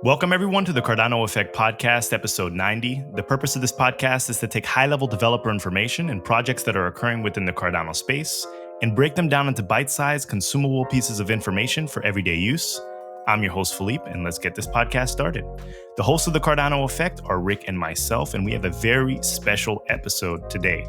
Welcome, everyone, to the Cardano Effect podcast, episode 90. The purpose of this podcast is to take high-level developer information and projects that are occurring within the Cardano space and break them down into bite-sized, consumable pieces of information for everyday use. I'm your host, Philippe, and let's get this podcast started. The hosts of the Cardano Effect are Rick and myself, and we have a very special episode today.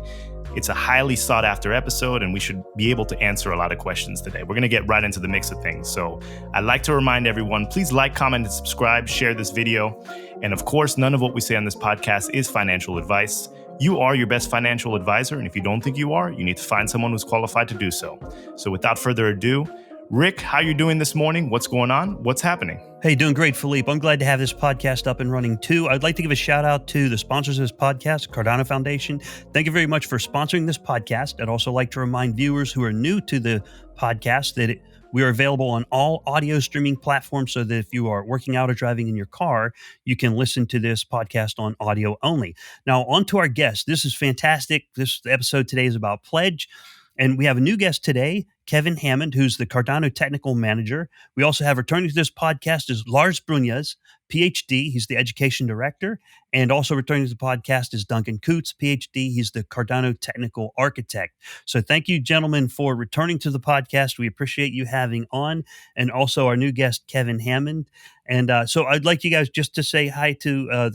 It's a highly sought-after episode, and we should be able to answer a lot of questions today. We're going to get right into the mix of things. So I'd like to remind everyone, please like, comment, and subscribe, share this video. And of course, none of what we say on this podcast is financial advice. You are your best financial advisor, and if you don't think you are, you need to find someone who's qualified to do so. So without further ado, Rick, how you doing this morning? What's going on? What's happening? Hey, doing great, Philippe. I'm glad to have this podcast up and running too. I'd like to give a shout out to the sponsors of this podcast, Cardano Foundation. Thank you very much for sponsoring this podcast. I'd also like to remind viewers who are new to the podcast that we are available on all audio streaming platforms so that if you are working out or driving in your car, you can listen to this podcast on audio only. Now, on to our guest. This is fantastic. This episode today is about Pledge. And we have a new guest today, Kevin Hammond, who's the Cardano technical manager. We also have returning to this podcast is Lars Brünjes, PhD. He's the education director. And also returning to the podcast is Duncan Coutts, PhD. He's the Cardano technical architect. So thank you, gentlemen, for returning to the podcast. We appreciate you having on. And also our new guest, Kevin Hammond. And so I'd like you guys just to say hi to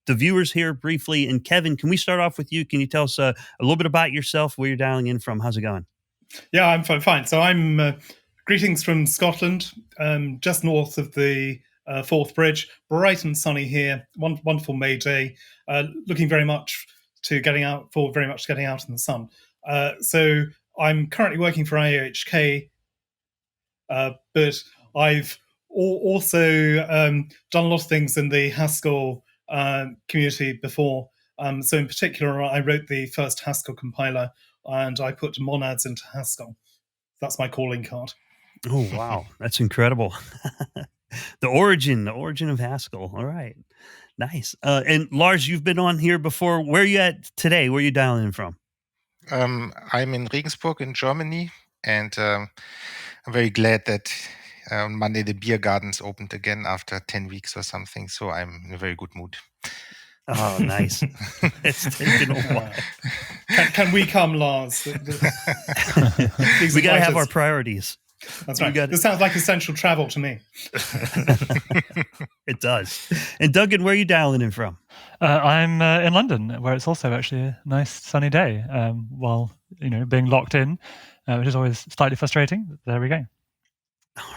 the viewers here briefly. And Kevin, can we start off with you? Can you tell us a little bit about yourself, where you're dialing in from? How's it going? Yeah, I'm fine. So I'm greetings from Scotland, just north of the Forth Bridge. Bright and sunny here. Wonderful May day. Looking very much getting out in the sun. So I'm currently working for IOHK, but I've also done a lot of things in the Haskell community before. So in particular, I wrote the first Haskell compiler, and I put monads into Haskell. That's my calling card. Oh, wow. That's incredible. The origin of Haskell. All right. Nice. And Lars, you've been on here before. Where are you at today? Where are you dialing in from? I'm in Regensburg in Germany, and I'm very glad that on Monday the beer gardens opened again after 10 weeks or something. So I'm in a very good mood. Oh, nice. It's taken a while. Can we come, Lars? We got to have our priorities. That's right. This sounds like essential travel to me. It does. And Duncan, where are you dialing in from? I'm in London, where it's also actually a nice sunny day, while being locked in, which is always slightly frustrating. There we go.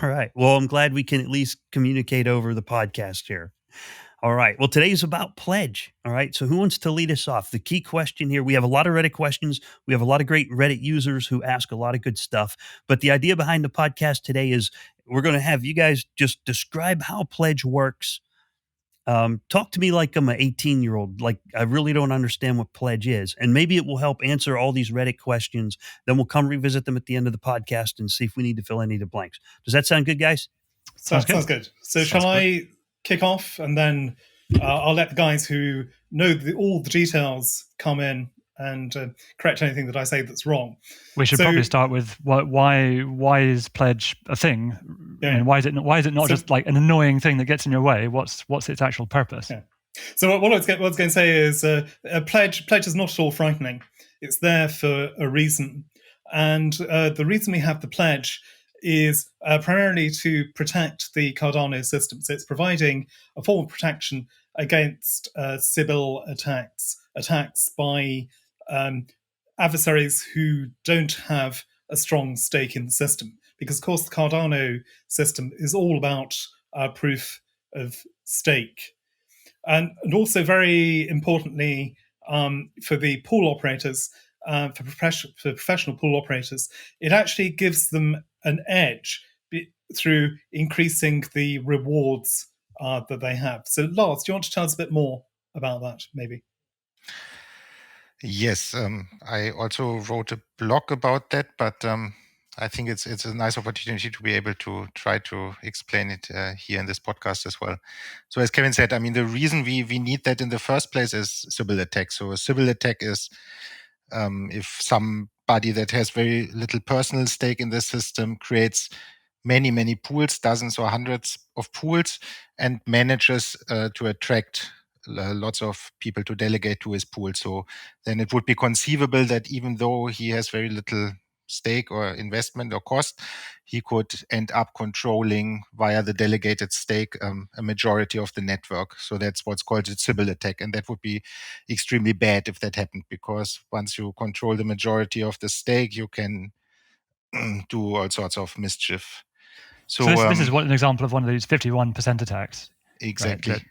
All right. Well, I'm glad we can at least communicate over the podcast here. All right. Well, today is about Pledge. All right. So who wants to lead us off? The key question here, we have a lot of Reddit questions. We have a lot of great Reddit users who ask a lot of good stuff. But the idea behind the podcast today is we're going to have you guys just describe how Pledge works. Talk to me like I'm an 18-year-old. Like, I really don't understand what Pledge is. And maybe it will help answer all these Reddit questions. Then we'll come revisit them at the end of the podcast and see if we need to fill any of the blanks. Does that sound good, guys? Sounds good. So shall I kick off, and then I'll let the guys who know all the details come in and correct anything that I say that's wrong. We should probably start with why is Pledge a thing? Yeah. And why is it not just like an annoying thing that gets in your way? What's its actual purpose? Yeah. So what I was going to say is a pledge is not at all frightening. It's there for a reason, and the reason we have the pledge is primarily to protect the Cardano system. So it's providing a form of protection against sybil attacks by adversaries who don't have a strong stake in the system. Because, of course, the Cardano system is all about proof of stake. And also, very importantly, for the pool operators, for professional pool operators, it actually gives them an edge through increasing the rewards that they have. So, Lars, do you want to tell us a bit more about that, maybe? Yes, I also wrote a blog about that, but I think it's a nice opportunity to be able to try to explain it here in this podcast as well. So as Kevin said, I mean, the reason we need that in the first place is sybil attack. So a sybil attack is if somebody that has very little personal stake in the system creates many pools, dozens or hundreds of pools and manages to attract lots of people to delegate to his pool. So then it would be conceivable that even though he has very little stake or investment or cost, he could end up controlling via the delegated stake a majority of the network. So that's what's called a sybil attack. And that would be extremely bad if that happened, because once you control the majority of the stake, you can do all sorts of mischief. So this is an example of one of these 51% attacks. Exactly. Right?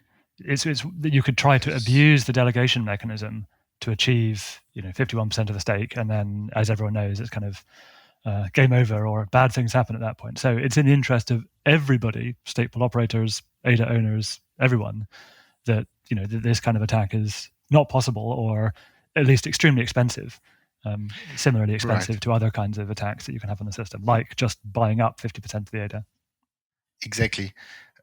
It's that you could try to abuse the delegation mechanism to achieve 51% of the stake, and then, as everyone knows, it's kind of game over, or bad things happen at that point. So it's in the interest of everybody, stake pool operators, ADA owners, everyone, that that this kind of attack is not possible, or at least extremely expensive. Similarly expensive to other kinds of attacks that you can have on the system, like just buying up 50% of the ADA. Exactly.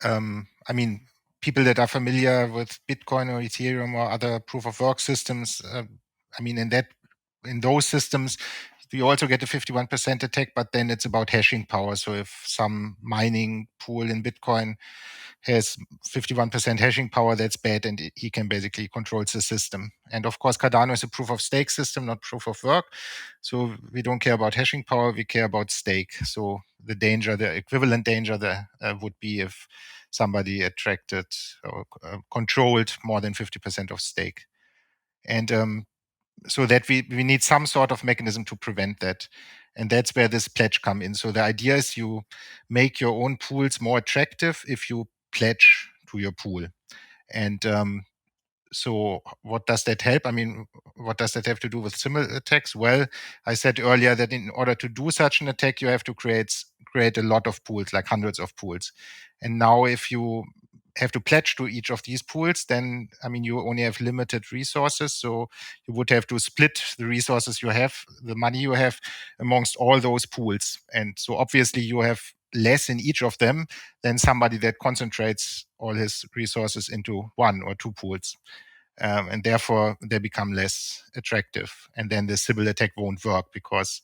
I mean, people that are familiar with Bitcoin or Ethereum or other proof of work systems, I mean, in those systems, you also get a 51% attack, but then it's about hashing power. So if some mining pool in Bitcoin has 51% hashing power, that's bad, and he can basically control the system. And of course, Cardano is a proof of stake system, not proof of work. So we don't care about hashing power, we care about stake. So the danger, the equivalent danger there would be if somebody attracted or controlled more than 50% of stake. And so that we need some sort of mechanism to prevent that. And that's where this pledge comes in. So the idea is you make your own pools more attractive if you pledge to your pool. And so what does that help? I mean, what does that have to do with sybil attacks? Well, I said earlier that in order to do such an attack, you have to create a lot of pools, like hundreds of pools. And now if you have to pledge to each of these pools, then, I mean, you only have limited resources. So you would have to split the resources you have, the money you have, amongst all those pools. And so obviously you have less in each of them than somebody that concentrates all his resources into one or two pools. And therefore they become less attractive. And then the sybil attack won't work, because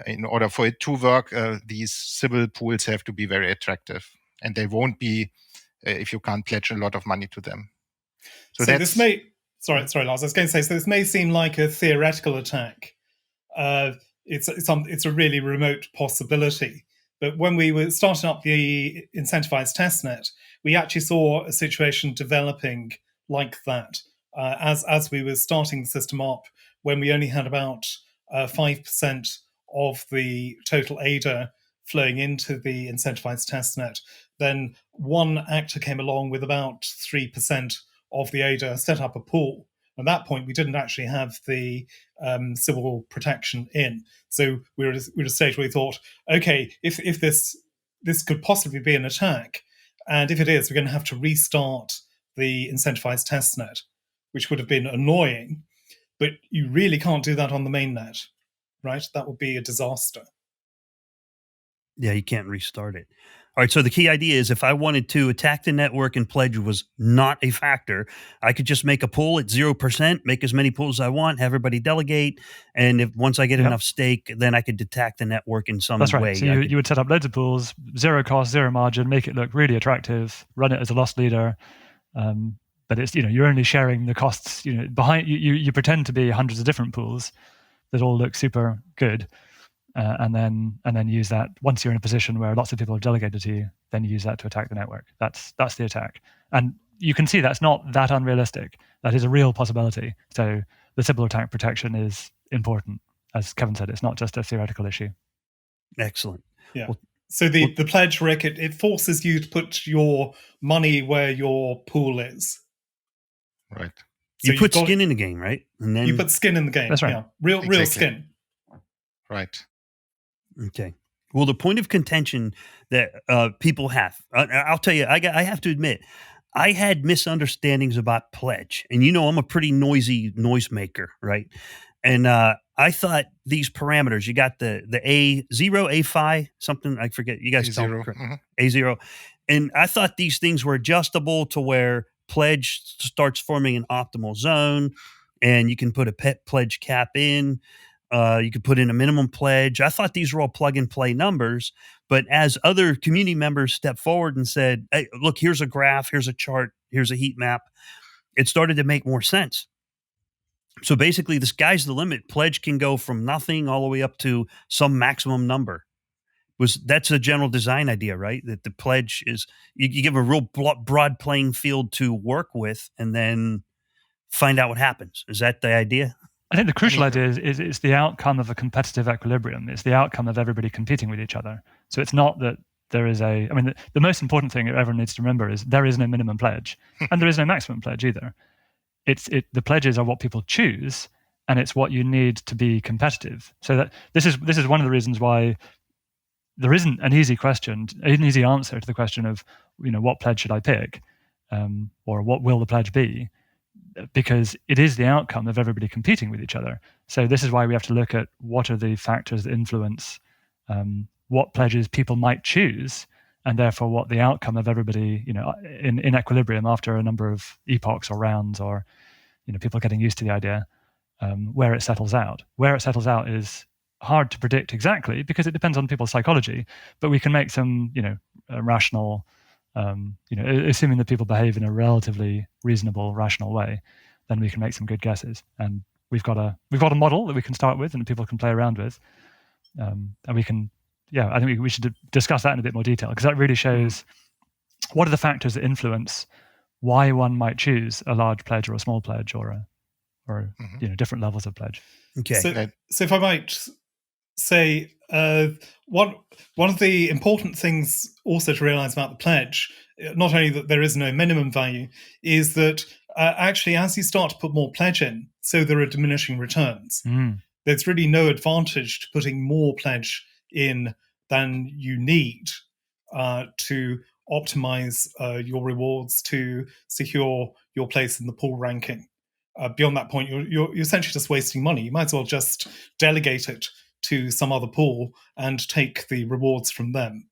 in order for it to work, these sybil pools have to be very attractive. And they won't be if you can't pledge a lot of money to them. So this may... Sorry, Lars. I was going to say, so this may seem like a theoretical attack. It's a really remote possibility. But when we were starting up the incentivized testnet, we actually saw a situation developing like that. As we were starting the system up, when we only had about 5% of the total ADA flowing into the incentivized testnet, then one actor came along with about 3% of the ADA, set up a pool. At that point, we didn't actually have the sybil protection in. So we were at a stage where we thought, okay, if this could possibly be an attack, and if it is, we're going to have to restart the incentivized testnet, which would have been annoying. But you really can't do that on the mainnet, right? That would be a disaster. Yeah, you can't restart it. All right, so the key idea is if I wanted to attack the network and pledge was not a factor, I could just make a pool at 0%, make as many pools as I want, have everybody delegate, and if once I get enough stake, then I could attack the network in some way. That's right. So you would set up loads of pools, zero cost, zero margin, make it look really attractive, run it as a loss leader. But it's you're only sharing the costs. Behind you pretend to be hundreds of different pools that all look super good. And then use that once you're in a position where lots of people have delegated to you, then you use that to attack the network. That's the attack. And you can see that's not that unrealistic. That is a real possibility. So the sybil attack protection is important. As Kevin said, it's not just a theoretical issue. Excellent. Yeah. So the pledge, Rick, it forces you to put your money where your pool is. Right. So you put skin in the game, right? And then you put skin in the game. That's right. Yeah. Real skin. Right. Okay. Well, the point of contention that people have, I'll tell you, I have to admit, I had misunderstandings about pledge. And I'm a pretty noisy noisemaker, right? And I thought these parameters, you got the A0, A5, something, I forget. You guys tell me. A0. And I thought these things were adjustable to where pledge starts forming an optimal zone, and you can put a pledge cap in. You could put in a minimum pledge. I thought these were all plug and play numbers, but as other community members stepped forward and said, hey, look, here's a graph, here's a chart, here's a heat map, it started to make more sense. So basically, the sky's the limit. Pledge can go from nothing all the way up to some maximum number. That's a general design idea, right? That the pledge is you give a real broad playing field to work with, and then find out what happens. Is that the idea? I think the crucial idea is it's the outcome of a competitive equilibrium. It's the outcome of everybody competing with each other. So it's not that there is the most important thing everyone needs to remember is there is no minimum pledge and there is no maximum pledge either. The pledges are what people choose, and it's what you need to be competitive. So that this is one of the reasons why there isn't an easy answer to the question of, what pledge should I pick, or what will the pledge be, because it is the outcome of everybody competing with each other. So this is why we have to look at what are the factors that influence what pledges people might choose, and therefore what the outcome of everybody, in equilibrium after a number of epochs or rounds, or people getting used to the idea, where it settles out. Where it settles out is hard to predict exactly because it depends on people's psychology, but we can make some, rational, assuming that people behave in a relatively reasonable, rational way, then we can make some good guesses. And we've got a model that we can start with and people can play around with, and we can. Yeah, I think we should discuss that in a bit more detail, because that really shows what are the factors that influence why one might choose a large pledge or a small pledge or different levels of pledge. Okay. So if I might say, one of the important things also to realize about the pledge, not only that there is no minimum value, is that actually as you start to put more pledge in, so there are diminishing returns. There's really no advantage to putting more pledge in than you need to optimize your rewards to secure your place in the pool ranking. Beyond that point, you're essentially just wasting money. You might as well just delegate it to some other pool and take the rewards from them.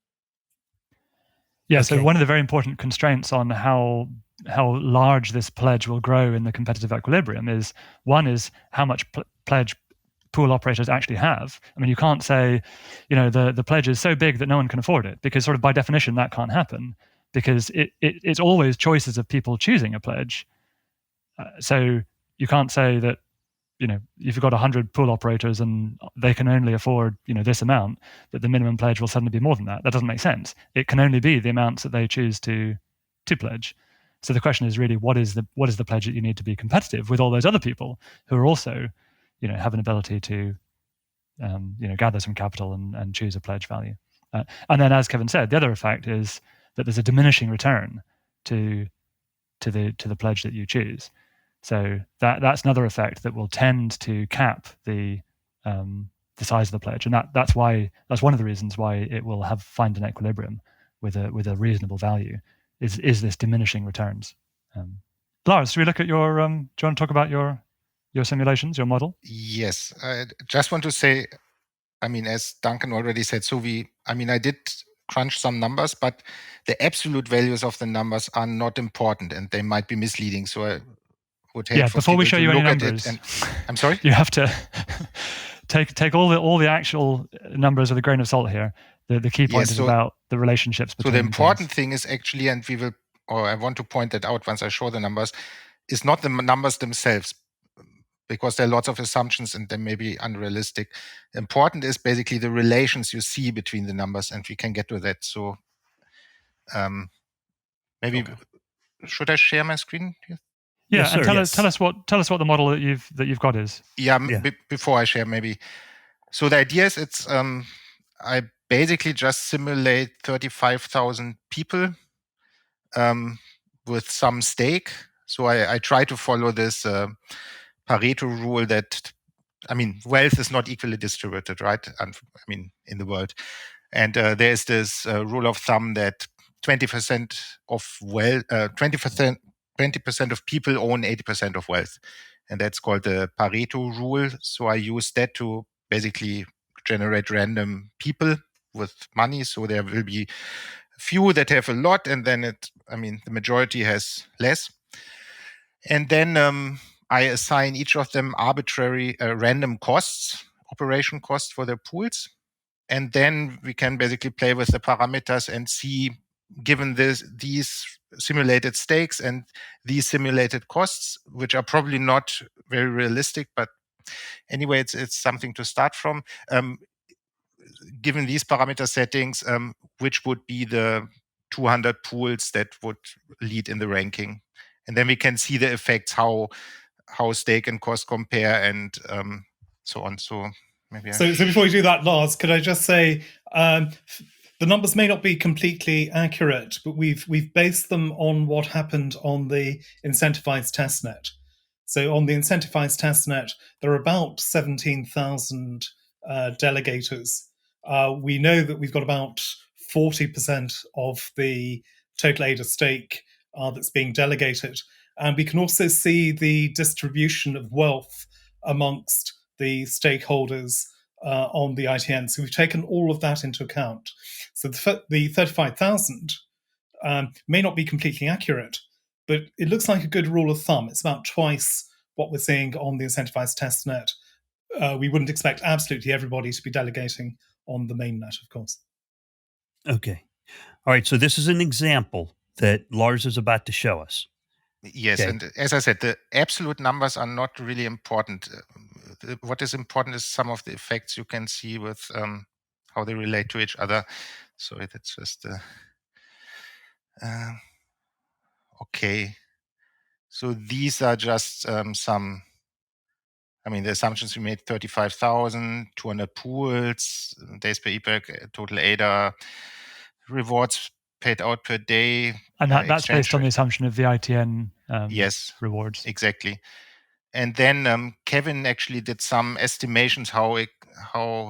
Yeah, okay. So one of the very important constraints on how large this pledge will grow in the competitive equilibrium is how much pledge pool operators actually have. I mean, you can't say, the pledge is so big that no one can afford it, because sort of by definition that can't happen, because it's always choices of people choosing a pledge. So you can't say that, if you've got 100 pool operators and they can only afford, this amount, that the minimum pledge will suddenly be more than that. That doesn't make sense. It can only be the amounts that they choose to pledge. So the question is really, what is the pledge that you need to be competitive with all those other people who are also have an ability to, gather some capital and choose a pledge value. And then, as Kevin said, the other effect is that there's a diminishing return to the pledge that you choose. So that's another effect that will tend to cap the size of the pledge, and that's one of the reasons why it will find an equilibrium with a reasonable value. Is this diminishing returns? Lars, should we look at your? Do you want to talk about your simulations, your model? Yes, I just want to say, as Duncan already said, I did crunch some numbers, but the absolute values of the numbers are not important and they might be misleading. So I would hate for before we show you any look numbers, at it I'm sorry? You have to take all the actual numbers with a grain of salt here. The key point is about the relationships between. So the important thing is actually, and I want to point that out once I show the numbers, is not the numbers themselves, because there are lots of assumptions and they may be unrealistic. Important is basically the relations you see between the numbers, and we can get to that. So should I share my screen here? Yeah, yes, and sir, tell us what the model that you've got is. Yeah, before I share, maybe. So the idea is it's I basically just simulate 35,000 people with some stake. So I try to follow this Pareto rule that, wealth is not equally distributed, right? In the world. And there's this rule of thumb that 20% of wealth, 20% of people own 80% of wealth. And that's called the Pareto rule. So I use that to basically generate random people with money. So there will be few that have a lot, and then the majority has less. And then I assign each of them arbitrary random costs operation cost for their pools. And then we can basically play with the parameters and see, given these simulated stakes and these simulated costs, which are probably not very realistic, but anyway, it's something to start from. Given these parameter settings, which would be the 200 pools that would lead in the ranking. And then we can see the effects, how stake and cost compare, and so on. So maybe so before we do that, Lars, could I just say the numbers may not be completely accurate, but we've based them on what happened on the incentivized testnet. So on the incentivized testnet, there are about 17,000 delegators. We know that we've got about 40% of the total ADA stake that's being delegated. And we can also see the distribution of wealth amongst the stakeholders on the ITN. So we've taken all of that into account. So the 35,000 may not be completely accurate, but it looks like a good rule of thumb. It's about twice what we're seeing on the incentivized testnet. We wouldn't expect absolutely everybody to be delegating on the mainnet, of course. Okay. All right. So this is an example that Lars is about to show us. Yes, okay. And as I said, the absolute numbers are not really important. What is important is some of the effects you can see with how they relate to each other. So that's just okay. So these are just some. I mean, the assumptions we made: 35,000, 200 pools, days per epoch, total ADA, rewards paid out per day. And that's based on the assumption of the ITN yes, rewards. Exactly. And then Kevin actually did some estimations how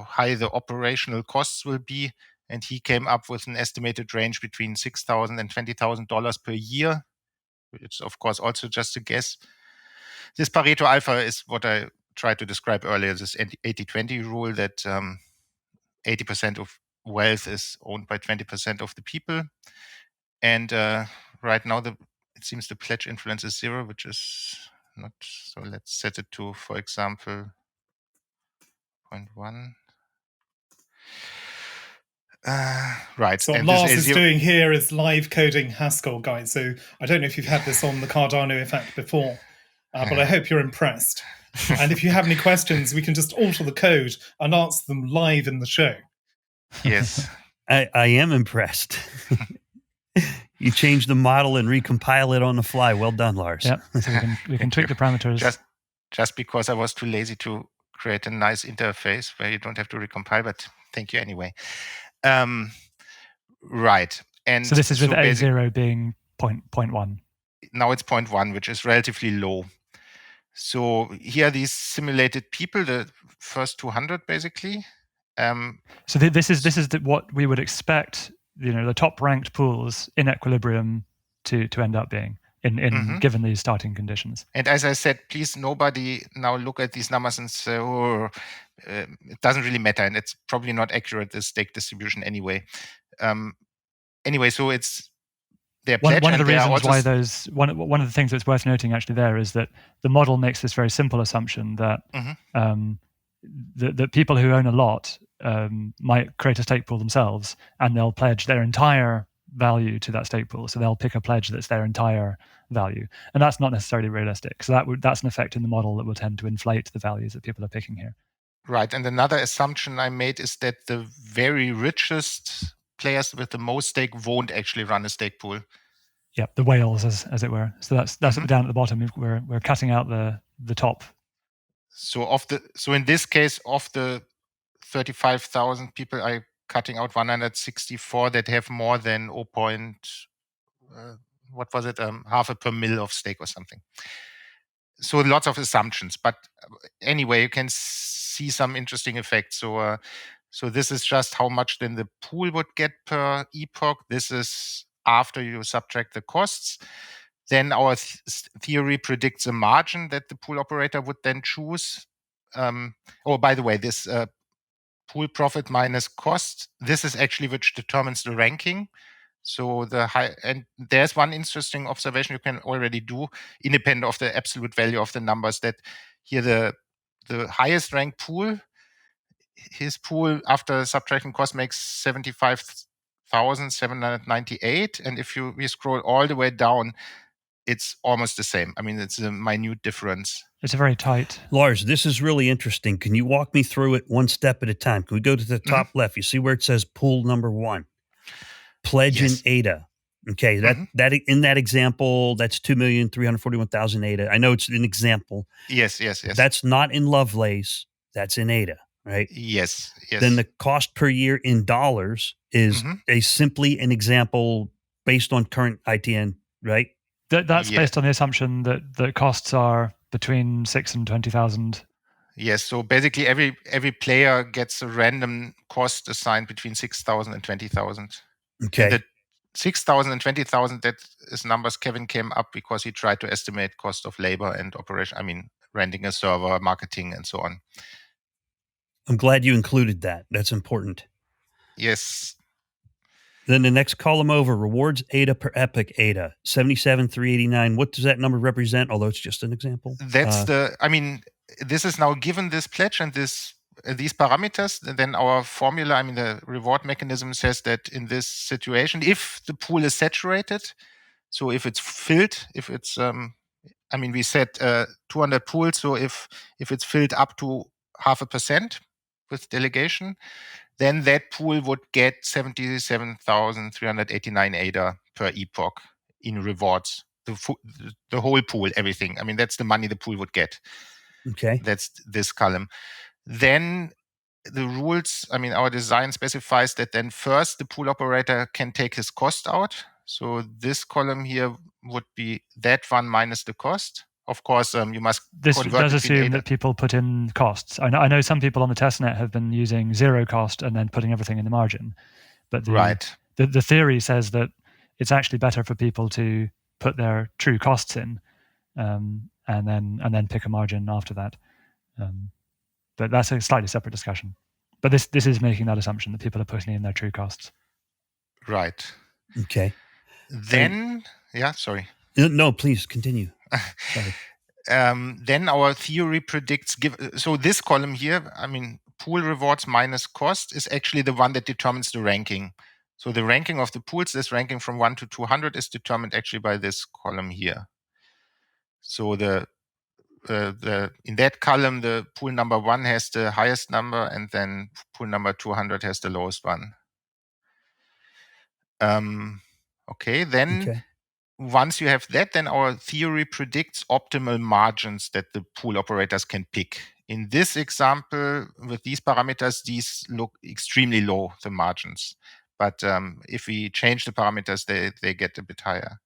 high the operational costs will be, and he came up with an estimated range between $6,000 and $20,000 per year, which is of course also just a guess. This Pareto alpha is what I tried to describe earlier, this 80-20 rule that 80% of wealth is owned by 20% of the people. And right now, it seems the pledge influence is 0, which is not. So let's set it to, for example, 0.1. Right. So what Lars is doing here is live coding Haskell, guys. So I don't know if you've had this on the Cardano effect before, but I hope you're impressed. And if you have any questions, we can just alter the code and answer them live in the show. Yes. I am impressed. You change the model and recompile it on the fly. Well done, Lars. Yeah, so we can tweak the parameters. Just because I was too lazy to create a nice interface where you don't have to recompile, but thank you anyway. Right. And so this is with A0 being 0.1. Now it's 0.1, which is relatively low. So here are these simulated people, the first 200 basically. So this is what we would expect, the top ranked pools in equilibrium to end up being in given these starting conditions. And as I said, please nobody now look at these numbers and say, it doesn't really matter, and it's probably not accurate, the stake distribution anyway. Anyway, so it's their pledge. One of the reasons why one of the things that's worth noting actually there is that the model makes this very simple assumption that that people who own a lot might create a stake pool themselves, and they'll pledge their entire value to that stake pool. So they'll pick a pledge that's their entire value, and that's not necessarily realistic. So that's an effect in the model that will tend to inflate the values that people are picking here. Right, and another assumption I made is that the very richest players with the most stake won't actually run a stake pool. Yeah, the whales, as it were. So that's down at the bottom. We're cutting out the top. So in this case, of the 35,000 people, I'm cutting out 164 that have more than half a per mil of stake or something. So lots of assumptions, but anyway, you can see some interesting effects. So this is just how much then the pool would get per epoch. This is after you subtract the costs. Then our theory predicts a margin that the pool operator would then choose. By the way, this pool profit minus cost, this is actually which determines the ranking. So and there's one interesting observation you can already do, independent of the absolute value of the numbers, that here the highest ranked pool his pool after subtracting cost makes 75,798, and if we scroll all the way down, it's almost the same. I mean, it's a minute difference. It's a very tight. Lars, this is really interesting. Can you walk me through it one step at a time? Can we go to the top left? You see where it says pool number 1, pledge in ADA. Okay, that in that example, that's 2,341,000 ADA. I know it's an example. Yes. That's not in Lovelace. That's in ADA, right? Yes. Then the cost per year in dollars is simply an example based on current ITN, right? That's based on the assumption that the costs are between 6 and 20,000. Yes. So basically, every player gets a random cost assigned between 6,000 and 20,000. Okay. And the 6,000 and 20,000, that is numbers Kevin came up because he tried to estimate cost of labor and operation. I mean, renting a server, marketing, and so on. I'm glad you included that. That's important. Yes. Then the next column over, rewards ADA per epoch ADA, 77,389. What does that number represent? Although it's just an example. That's this is now given this pledge and these parameters, then our formula, I mean, the reward mechanism says that in this situation, if the pool is saturated, so if it's filled, if it's, we set 200 pools, so if it's filled up to 0.5% with delegation, then that pool would get 77,389 ADA per epoch in rewards. The whole pool, everything. I mean, that's the money the pool would get. Okay. That's this column. Then the rules, I mean, our design specifies that then first the pool operator can take his cost out. So this column here would be that one minus the cost. Of course, you must This convert does assume that people put in costs. I know some people on the testnet have been using zero cost and then putting everything in the margin. But the theory says that it's actually better for people to put their true costs in and then pick a margin after that. But that's a slightly separate discussion. But this is making that assumption that people are putting in their true costs. Right. Okay. Then, sorry. No, please continue. Sorry. Then our theory predicts, so this column here, I mean, pool rewards minus cost is actually the one that determines the ranking. So the ranking of the pools, this ranking from 1 to 200 is determined actually by this column here. So in that column, the pool number 1 has the highest number, and then pool number 200 has the lowest one. Then once you have that, then our theory predicts optimal margins that the pool operators can pick. In this example, with these parameters, these look extremely low, the margins. But if we change the parameters, they get a bit higher.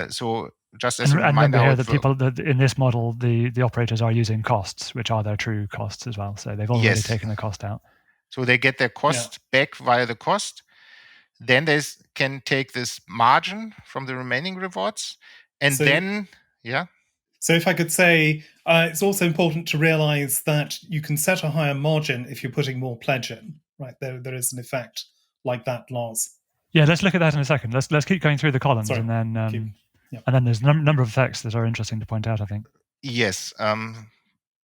So just as a reminder, remember here that in this model, the operators are using costs, which are their true costs as well. So they've already taken the cost out. So they get their cost back via the cost. Then they can take this margin from the remaining rewards. And So if I could say, it's also important to realize that you can set a higher margin if you're putting more pledge in, right? There is an effect like that, Lars. Yeah, let's look at that in a second. Let's keep going through the columns, and then and then there's a number of effects that are interesting to point out, I think. Yes.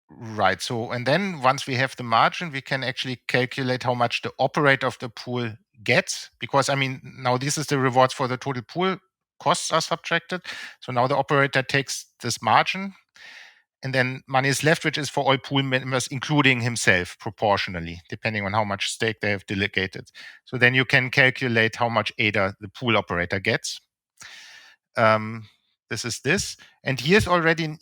Right. So, and then once we have the margin, we can actually calculate how much the operator of the pool gets, because I mean, now this is the rewards for the total pool, costs are subtracted. So now the operator takes this margin, and then money is left, which is for all pool members, including himself, proportionally, depending on how much stake they have delegated. So then you can calculate how much ADA the pool operator gets. This is this. And here's already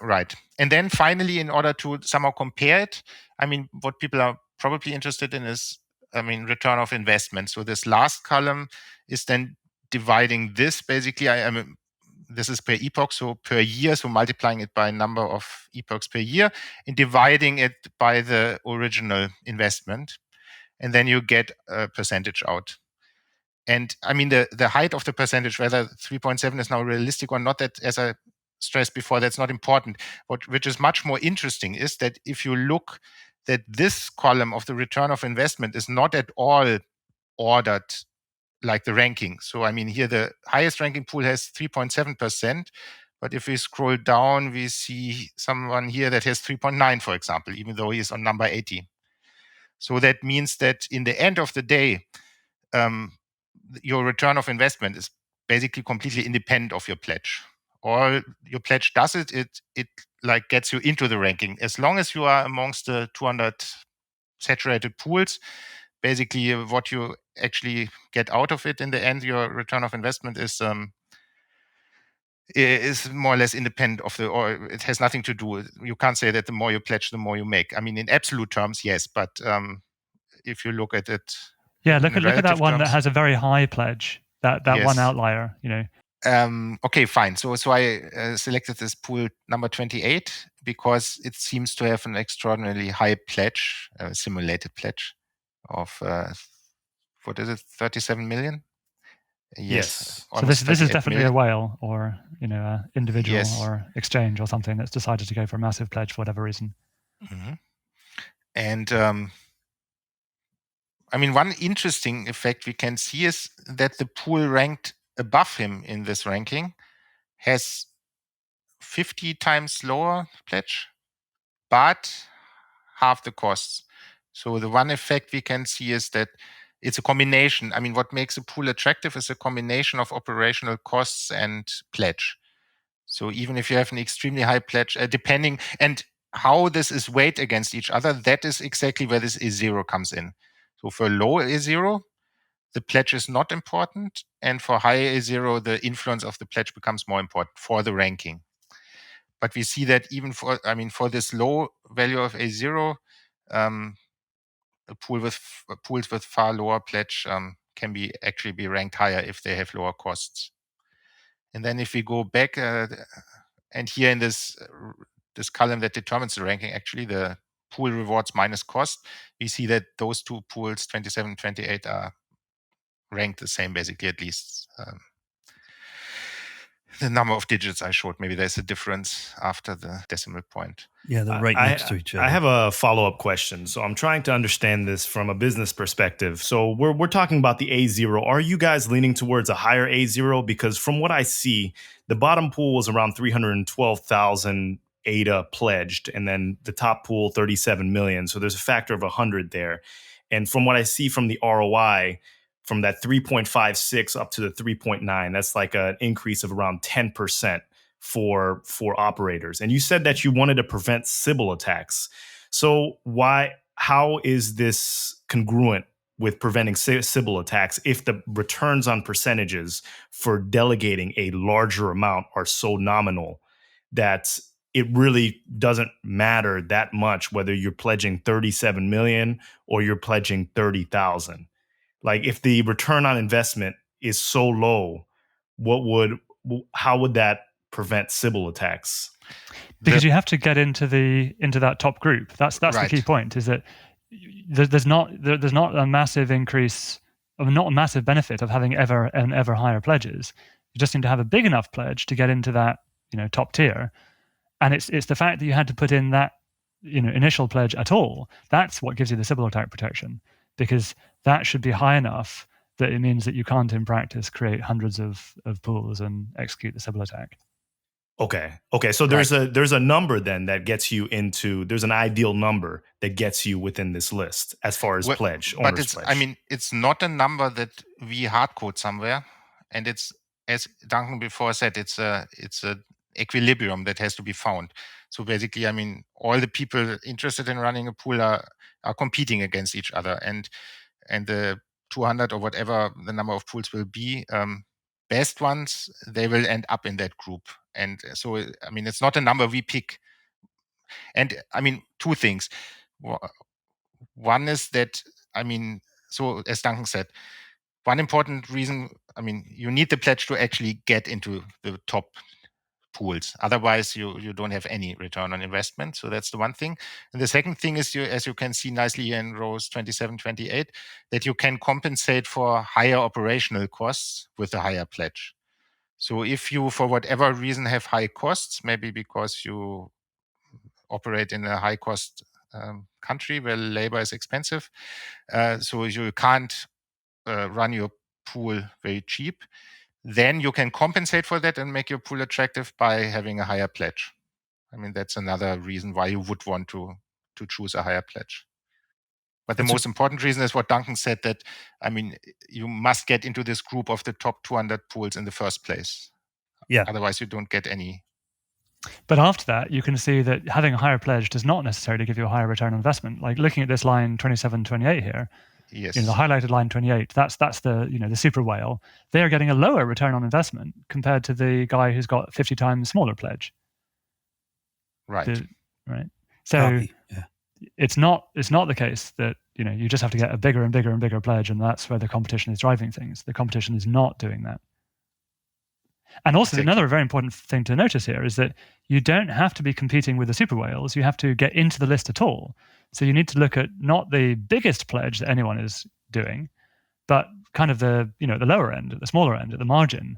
right. And then finally, in order to somehow compare it, I mean, what people are probably interested in is, return of investment. So this last column is then dividing this basically. This is per epoch, so per year, so multiplying it by number of epochs per year and dividing it by the original investment. And then you get a percentage out. And I mean, the height of the percentage, whether 3.7 is now realistic or not, that, as I stressed before, that's not important. Which is much more interesting is that if you look that this column of the return of investment is not at all ordered like the ranking. So, I mean, here the highest ranking pool has 3.7%. But if we scroll down, we see someone here that has 3.9, for example, even though he's on number 80. So that means that in the end of the day, your return of investment is basically completely independent of your pledge. All your pledge does it like gets you into the ranking. As long as you are amongst the 200 saturated pools, basically what you actually get out of it in the end, your return of investment is more or less independent of or it has nothing to do. You can't say that the more you pledge, the more you make. I mean, in absolute terms, yes, but if you look at it, look at that one that has a very high pledge. That yes. one outlier, Okay, fine. So I selected this pool number 28 because it seems to have an extraordinarily high pledge, simulated pledge of what is it, 37 million? Yes. So this is definitely million. A whale or individual or exchange or something that's decided to go for a massive pledge for whatever reason. Mm-hmm. And I mean, one interesting effect we can see is that the pool ranked above him in this ranking has 50 times lower pledge, but half the costs. So the one effect we can see is that it's a combination. I mean, what makes a pool attractive is a combination of operational costs and pledge. So even if you have an extremely high pledge, depending, and how this is weighed against each other, that is exactly where this A0 comes in. So for low A0, the pledge is not important. And for high A0, the influence of the pledge becomes more important for the ranking. But we see that even for this low value of A0, pools with far lower pledge can actually be ranked higher if they have lower costs. And then if we go back, and here in this column that determines the ranking, actually the pool rewards minus cost, we see that those two pools, 27 and 28, are ranked the same, basically, at least. The number of digits I showed, maybe there's a difference after the decimal point. Yeah, they're right next to each other. I have a follow-up question. So I'm trying to understand this from a business perspective. So we're talking about the A0. Are you guys leaning towards a higher A0? Because from what I see, the bottom pool was around 312,000 ADA pledged, and then the top pool 37 million. So there's a factor of 100 there. And from what I see from the ROI, from that 3.56 up to the 3.9, that's like an increase of around 10% for operators. And you said that you wanted to prevent sybil attacks. So how is this congruent with preventing sybil attacks if the returns on percentages for delegating a larger amount are so nominal that it really doesn't matter that much whether you're pledging 37 million or you're pledging 30,000? Like, if the return on investment is so low, how would that prevent sybil attacks? Because you have to get into that top group. That's right. The key point, is that there's not a massive increase, or not a massive benefit of having ever higher pledges. You just need to have a big enough pledge to get into that top tier, and it's the fact that you had to put in that initial pledge at all. That's what gives you the sybil attack protection, because that should be high enough that it means that you can't, in practice, create hundreds of pools and execute the sybil attack. Okay. So there's a number then that gets you into. There's an ideal number that gets you within this list as far as pledge. But it's not a number that we hard code somewhere, and it's, as Duncan before said, it's a equilibrium that has to be found. So basically, all the people interested in running a pool are competing against each other, and the 200 or whatever the number of pools will be, best ones, they will end up in that group. And so, it's not a number we pick. And two things. One is that, so as Duncan said, one important reason, you need the pledge to actually get into the top pools. Otherwise, you don't have any return on investment. So that's the one thing. And the second thing is, as you can see nicely in rows 27, 28, that you can compensate for higher operational costs with a higher pledge. So if you, for whatever reason, have high costs, maybe because you operate in a high-cost country where labor is expensive, so you can't run your pool very cheap, then you can compensate for that and make your pool attractive by having a higher pledge. That's another reason why you would want to choose a higher pledge. But the most important reason is what Duncan said, that, I mean, you must get into this group of the top 200 pools in the first place. Yeah. Otherwise, you don't get any. But after that, you can see that having a higher pledge does not necessarily give you a higher return on investment. Like looking at this line 27, 28 here, Yes. the highlighted line 28, that's the the super whale. They are getting a lower return on investment compared to the guy who's got 50 times smaller pledge. Right. Right. So it's not the case that you just have to get a bigger and bigger and bigger pledge, and that's where the competition is driving things. The competition is not doing that. And also, another very important thing to notice here is that you don't have to be competing with the super whales. You have to get into the list at all. So you need to look at not the biggest pledge that anyone is doing, but kind of the the lower end, the smaller end, at the margin.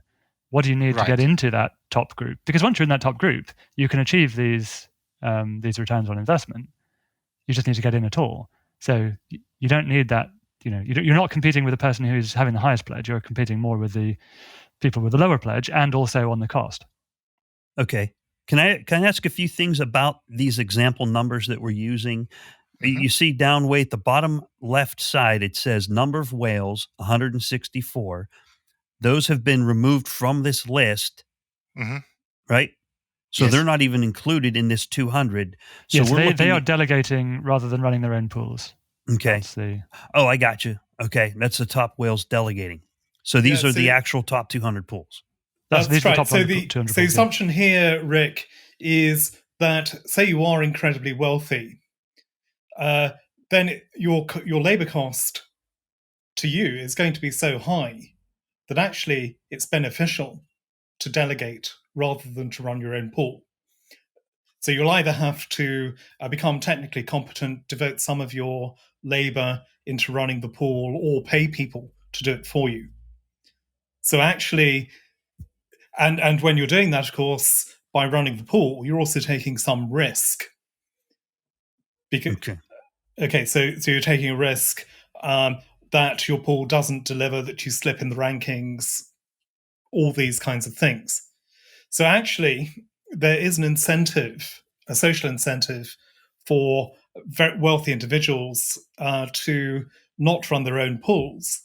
What do you need to get into that top group? Because once you're in that top group, you can achieve these returns on investment. You just need to get in at all. So you don't need that. You're not competing with the person who's having the highest pledge. You're competing more with the people with the lower pledge, and also on the cost. Okay. Can I ask a few things about these example numbers that we're using? Mm-hmm. You see down way at the bottom left side, it says number of whales, 164. Those have been removed from this list, right? So they're not even included in this 200. So yes, they are delegating rather than running their own pools. Okay. Oh, I got you. Okay. That's the top whales delegating. So these are the actual top 200 pools. That's right. So the assumption here, Rick, is that, say you are incredibly wealthy, then your labor cost to you is going to be so high that actually it's beneficial to delegate rather than to run your own pool. So you'll either have to become technically competent, devote some of your labor into running the pool, or pay people to do it for you. So actually, and when you're doing that, of course, by running the pool, you're also taking some risk. So you're taking a risk that your pool doesn't deliver, that you slip in the rankings, all these kinds of things. So actually, there is an incentive, a social incentive, for very wealthy individuals to not run their own pools,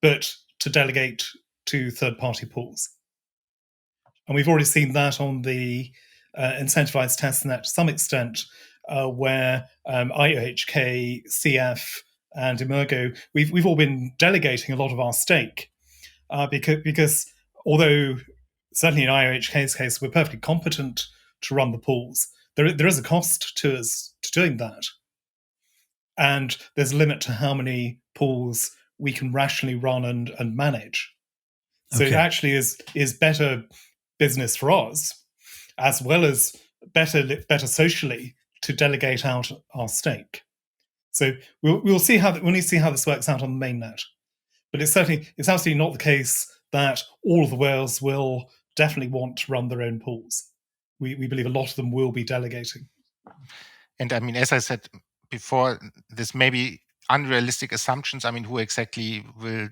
but to delegate to third-party pools. And we've already seen that on the incentivized testnet to some extent, where IOHK, CF, and Emergo, we've all been delegating a lot of our stake because although certainly in IOHK's case we're perfectly competent to run the pools, there is a cost to us to doing that, and there's a limit to how many pools we can rationally run and manage. So it actually is better business for us, as well as better socially, to delegate out our stake. So we'll need to see how this works out on the mainnet. But it's absolutely not the case that all of the whales will definitely want to run their own pools. We believe a lot of them will be delegating. And I mean, as I said before, this may be unrealistic assumptions. I mean, who exactly will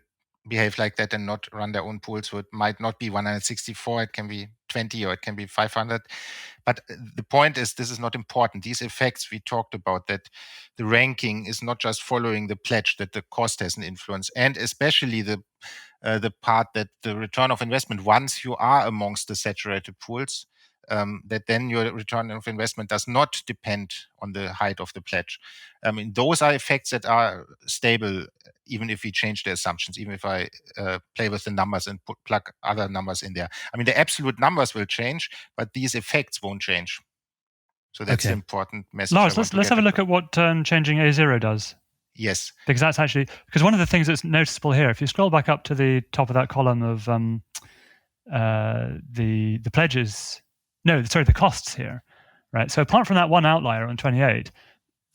behave like that and not run their own pool? So it might not be 164, it can be 20, or it can be 500. But the point is, this is not important. These effects we talked about, that the ranking is not just following the pledge, that the cost has an influence, and especially the part that the return of investment, once you are amongst the saturated pools, that then your return of investment does not depend on the height of the pledge. I mean, those are effects that are stable, even if we change the assumptions, even if I play with the numbers and plug other numbers in there. I mean, the absolute numbers will change, but these effects won't change. So that's the important message. Lars, let's have a look at what changing A0 does. Yes. Because one of the things that's noticeable here, if you scroll back up to the top of that column of the pledges, the costs here, right? So apart from that one outlier on 28,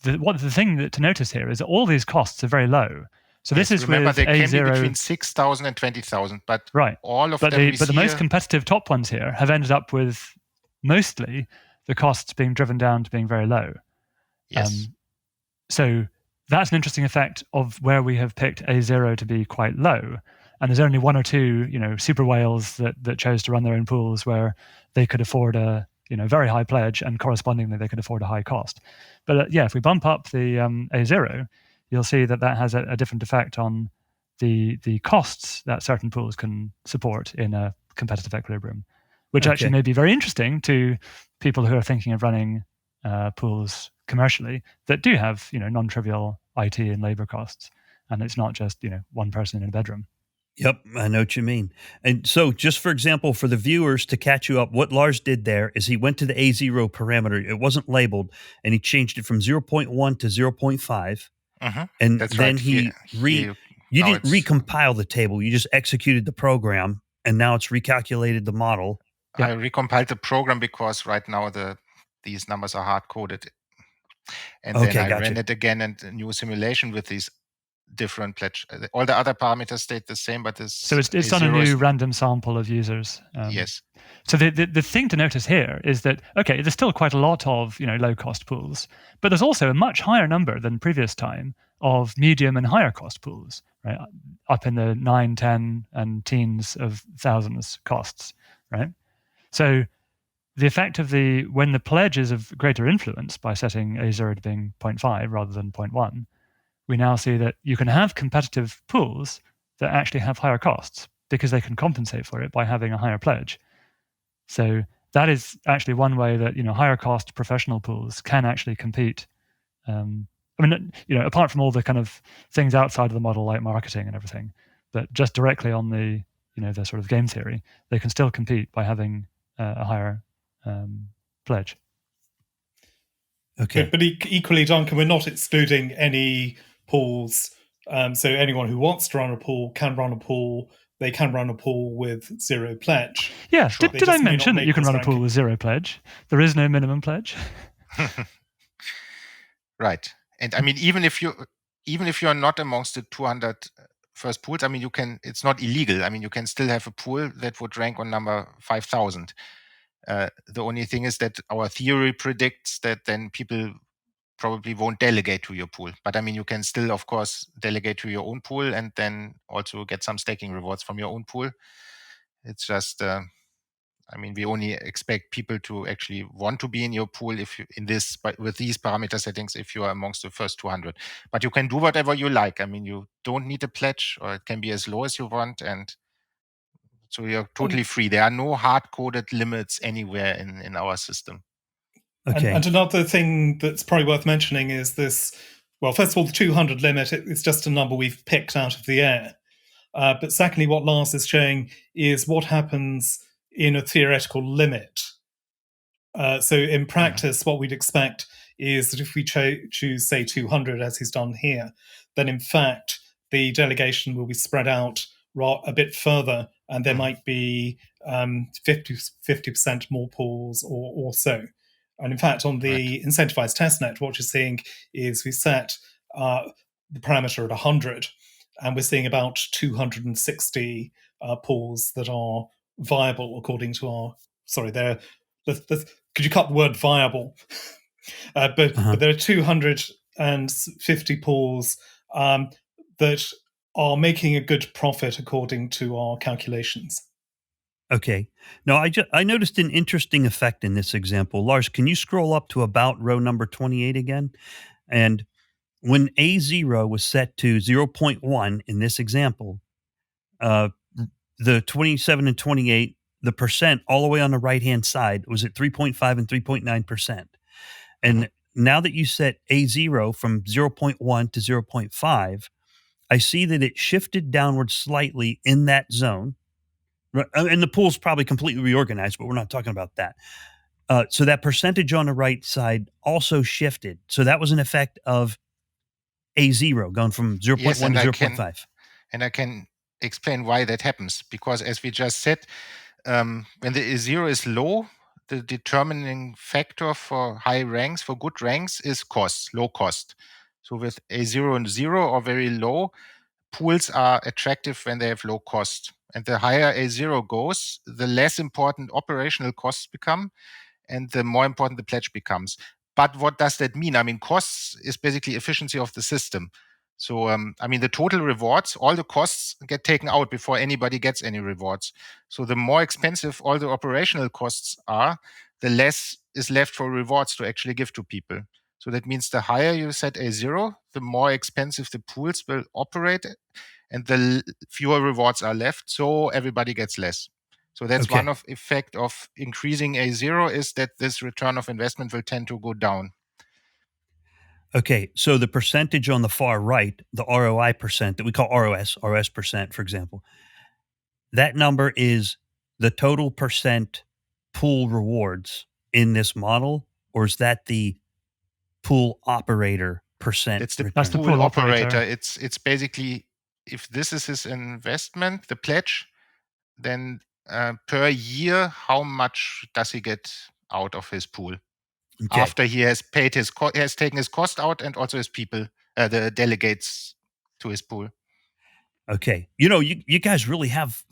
the thing to notice here is that all these costs are very low. So this is remember, with they A0 can be between 6,000 and 20,000, but all of them. But the most here, competitive top ones here have ended up with mostly the costs being driven down to being very low. Yes. So that's an interesting effect of where we have picked A0 to be quite low. And there's only one or two, super whales that chose to run their own pools where they could afford a very high pledge, and correspondingly they could afford a high cost. But if we bump up the A0, you'll see that has a different effect on the costs that certain pools can support in a competitive equilibrium, which actually may be very interesting to people who are thinking of running pools commercially that do have non-trivial IT and labor costs, and it's not just one person in a bedroom. Yep, I know what you mean. And so just for example, for the viewers to catch you up, what Lars did there is he went to the A0 parameter. It wasn't labeled, and he changed it from 0.1 to 0.5. And That's then right. You didn't recompile the table. You just executed the program, and now it's recalculated the model. I recompiled the program because right now these numbers are hard-coded. And then I ran it again and a new simulation with these different pledge. All the other parameters stayed the same, but this. So it's done a new random sample of users. Yes. So the thing to notice here is that there's still quite a lot of low cost pools, but there's also a much higher number than previous time of medium and higher cost pools, right? Up in the 9, 10, and teens of thousands costs, right? So the effect of when the pledge is of greater influence by setting A0 to being 0.5 rather than 0.1. We now see that you can have competitive pools that actually have higher costs because they can compensate for it by having a higher pledge. So that is actually one way that higher cost professional pools can actually compete. Apart from all the kind of things outside of the model like marketing and everything, but just directly on the the sort of game theory, they can still compete by having a higher pledge. Okay, but equally, Duncan, we're not excluding any pools. So anyone who wants to run a pool can run a pool. They can run a pool with zero pledge. Yeah, sure. Did I mention that you can run a pool with zero pledge? There is no minimum pledge. Right, and I mean, even if you are not amongst the 200 first pools, I mean, you can. It's not illegal. I mean, you can still have a pool that would rank on number 5,000. The only thing is that our theory predicts that then people probably won't delegate to your pool. But I mean, you can still, of course, delegate to your own pool and then also get some staking rewards from your own pool. It's just, we only expect people to actually want to be in your pool with these parameter settings if you are amongst the first 200. But you can do whatever you like. I mean, you don't need a pledge, or it can be as low as you want, and so you're totally free. There are no hard-coded limits anywhere in our system. Okay. And another thing that's probably worth mentioning is this. Well, first of all, the 200 limit, it's just a number we've picked out of the air. But secondly, what Lars is showing is what happens in a theoretical limit. So in practice, what we'd expect is that if we choose, say, 200, as he's done here, then in fact, the delegation will be spread out a bit further, and there might be 50% more pools or so. And in fact, on the incentivized testnet, what you're seeing is we set the parameter at 100, and we're seeing about 260 pools that are viable according to our. Sorry, could you cut the word viable? But there are 250 pools that are making a good profit according to our calculations. Okay. Now, I noticed an interesting effect in this example. Lars, can you scroll up to about row number 28 again? And when A0 was set to 0.1 in this example, the 27 and 28, the percent all the way on the right-hand side was at 3.5 and 3.9%. And now that you set A0 from 0.1 to 0.5, I see that it shifted downward slightly in that zone. And the pool's probably completely reorganized, but we're not talking about that. So that percentage on the right side also shifted. So that was an effect of A0 going from 0.1 to 0.5. And I can explain why that happens. Because as we just said, when the A0 is low, the determining factor for high ranks, for good ranks, is cost, low cost. So with A0 and 0 or very low, pools are attractive when they have low cost. And the higher A0 goes, the less important operational costs become, and the more important the pledge becomes. But what does that mean? I mean, costs is basically efficiency of the system. So, the total rewards, all the costs get taken out before anybody gets any rewards. So the more expensive all the operational costs are, the less is left for rewards to actually give to people. So that means the higher you set A0, the more expensive the pools will operate, and the fewer rewards are left, so everybody gets less. So that's one of effect of increasing A0 is that this return of investment will tend to go down. Okay, so the percentage on the far right, the ROI percent that we call ROS percent, for example, that number is the total percent pool rewards in this model, or is that the pool operator percent? That's the pool operator. It's basically, if this is his investment, the pledge, then per year, how much does he get out of his pool? Okay. After he has paid has taken his cost out and also his people, the delegates to his pool. Okay. You guys really have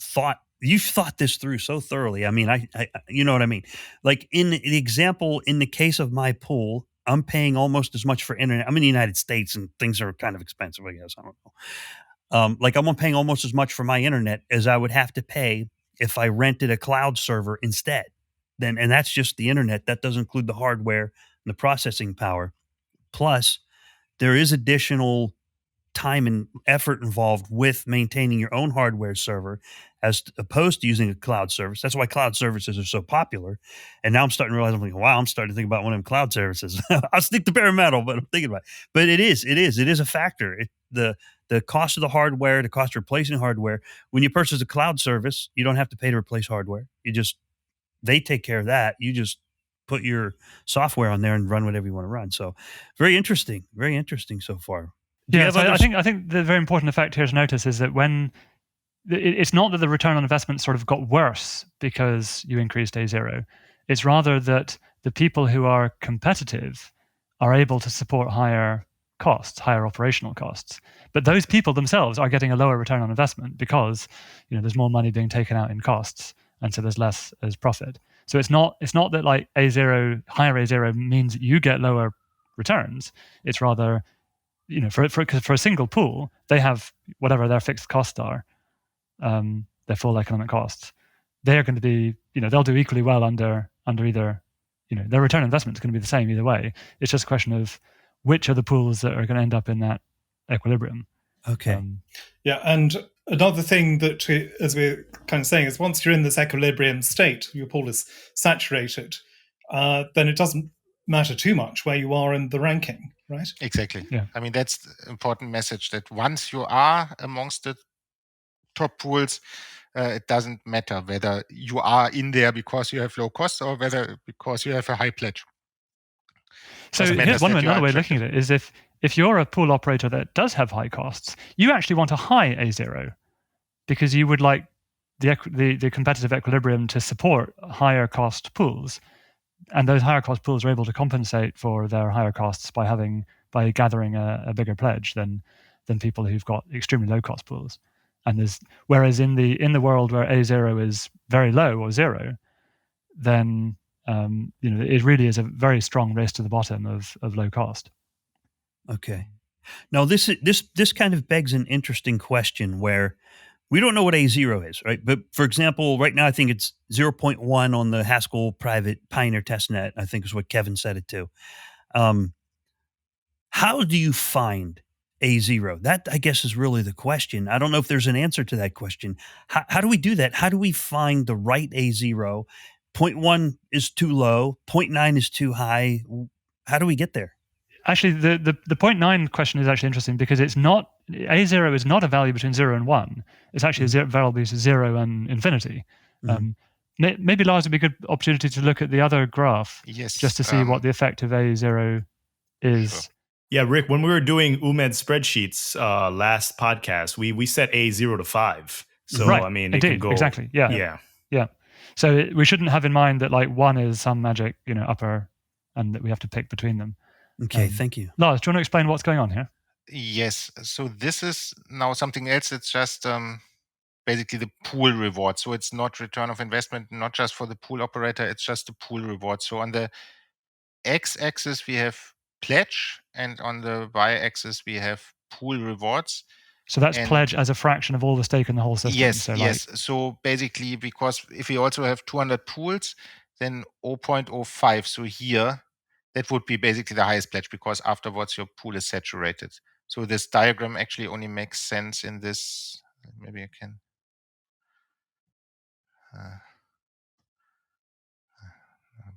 you've thought this through so thoroughly. I mean, I you know what I mean? Like in the example, in the case of my pool, I'm paying almost as much for internet. I'm in the United States and things are kind of expensive, I guess. I don't know. Like I'm paying almost as much for my internet as I would have to pay if I rented a cloud server instead. And that's just the internet. That doesn't include the hardware and the processing power. Plus, there is additional time and effort involved with maintaining your own hardware server as opposed to using a cloud service. That's why cloud services are so popular. And now I'm starting to realize, I'm like, wow, I'm starting to think about one of them cloud services. I'll stick to bare metal, but I'm thinking about it. But it is a factor. The cost of the hardware, the cost of replacing hardware. When you purchase a cloud service, you don't have to pay to replace hardware. They take care of that. You just put your software on there and run whatever you want to run. So very interesting so far. Yeah, so I think the very important effect here to notice is that when it's not that the return on investment sort of got worse because you increased A0. It's rather that the people who are competitive are able to support higher costs, higher operational costs. But those people themselves are getting a lower return on investment because there's more money being taken out in costs, and so there's less as profit. So it's not that like higher A0 means that you get lower returns. It's rather for a single pool, they have whatever their fixed costs are, their full economic costs. They're going to be, they'll do equally well under either, their return on investment is going to be the same either way. It's just a question of which are the pools that are going to end up in that equilibrium. Okay. And another thing that, as we're kind of saying, is once you're in this equilibrium state, your pool is saturated, then it doesn't matter too much where you are in the ranking, right? Exactly. Yeah. I mean, that's the important message, that once you are amongst the top pools, it doesn't matter whether you are in there because you have low costs or whether because you have a high pledge. So here's another way of looking at it is if you're a pool operator that does have high costs, you actually want a high A0 because you would like the competitive equilibrium to support higher cost pools. And those higher cost pools are able to compensate for their higher costs by gathering a bigger pledge than people who've got extremely low cost pools. And whereas in the world where A0 is very low or zero, then it really is a very strong race to the bottom of low cost. Okay. Now this kind of begs an interesting question where we don't know what A0 is, right? But for example, right now I think it's 0.1 on the Haskell private Pioneer testnet, I think is what Kevin set it to. How do you find A0? That, I guess, is really the question. I don't know if there's an answer to that question. How do we do that? How do we find the right A0? 0.1 is too low. 0.9 is too high. How do we get there? Actually, the 0.9 question is actually interesting because it's not A0 is not a value between 0 and 1. It's actually a value between 0 and infinity. Mm-hmm. Maybe, Lars, would be a good opportunity to look at the other graph, just to see what the effect of A0 is. Sure. Yeah, Rick, when we were doing UMED spreadsheets last podcast, we set A0 to 5. So, right. I mean, Indeed. it can go... Exactly, yeah. So we shouldn't have in mind that like 1 is some magic, upper, and that we have to pick between them. Okay, thank you. Lars, do you want to explain what's going on here? Yes. So this is now something else. It's just basically the pool reward. So it's not return of investment, not just for the pool operator. It's just the pool reward. So on the x-axis, we have pledge, and on the y-axis, we have pool rewards. So that's pledge as a fraction of all the stake in the whole system. Yes, yes. So basically, because if we also have 200 pools, then 0.05. So here, that would be basically the highest pledge, because afterwards your pool is saturated. So this diagram actually only makes sense in this. Maybe I can.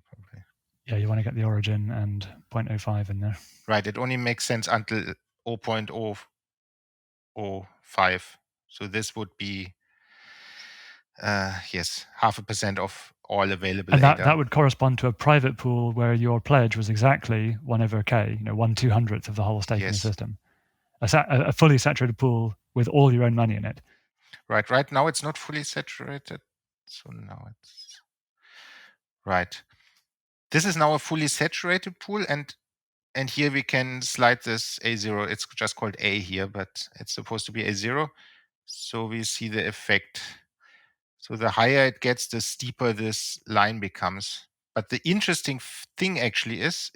Probably. Yeah, you want to get the origin and 0.05 in there. Right. It only makes sense until 0.005. So this would be, yes, 0.5% of all available And ADA. that would correspond to a private pool where your pledge was exactly 1/k, 1/200th of the whole stake in the system. A fully saturated pool with all your own money in it. Right. Right now it's not fully saturated. So now it's right. This is now a fully saturated pool, and here we can slide this A0. It's just called A here, but it's supposed to be A0. So we see the effect. So the higher it gets, the steeper this line becomes. But the interesting thing actually is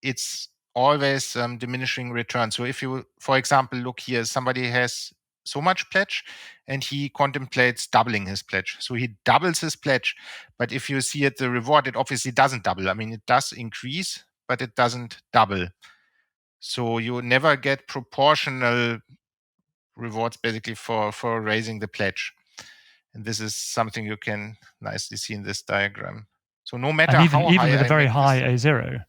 it's always diminishing return. So if you, for example, look here, somebody has so much pledge and he contemplates doubling his pledge. So he doubles his pledge. But if you see at the reward, it obviously doesn't double. I mean, it does increase, but it doesn't double. So you never get proportional rewards basically for raising the pledge. And this is something you can nicely see in this diagram. So no matter and how even high with a very high this, A0,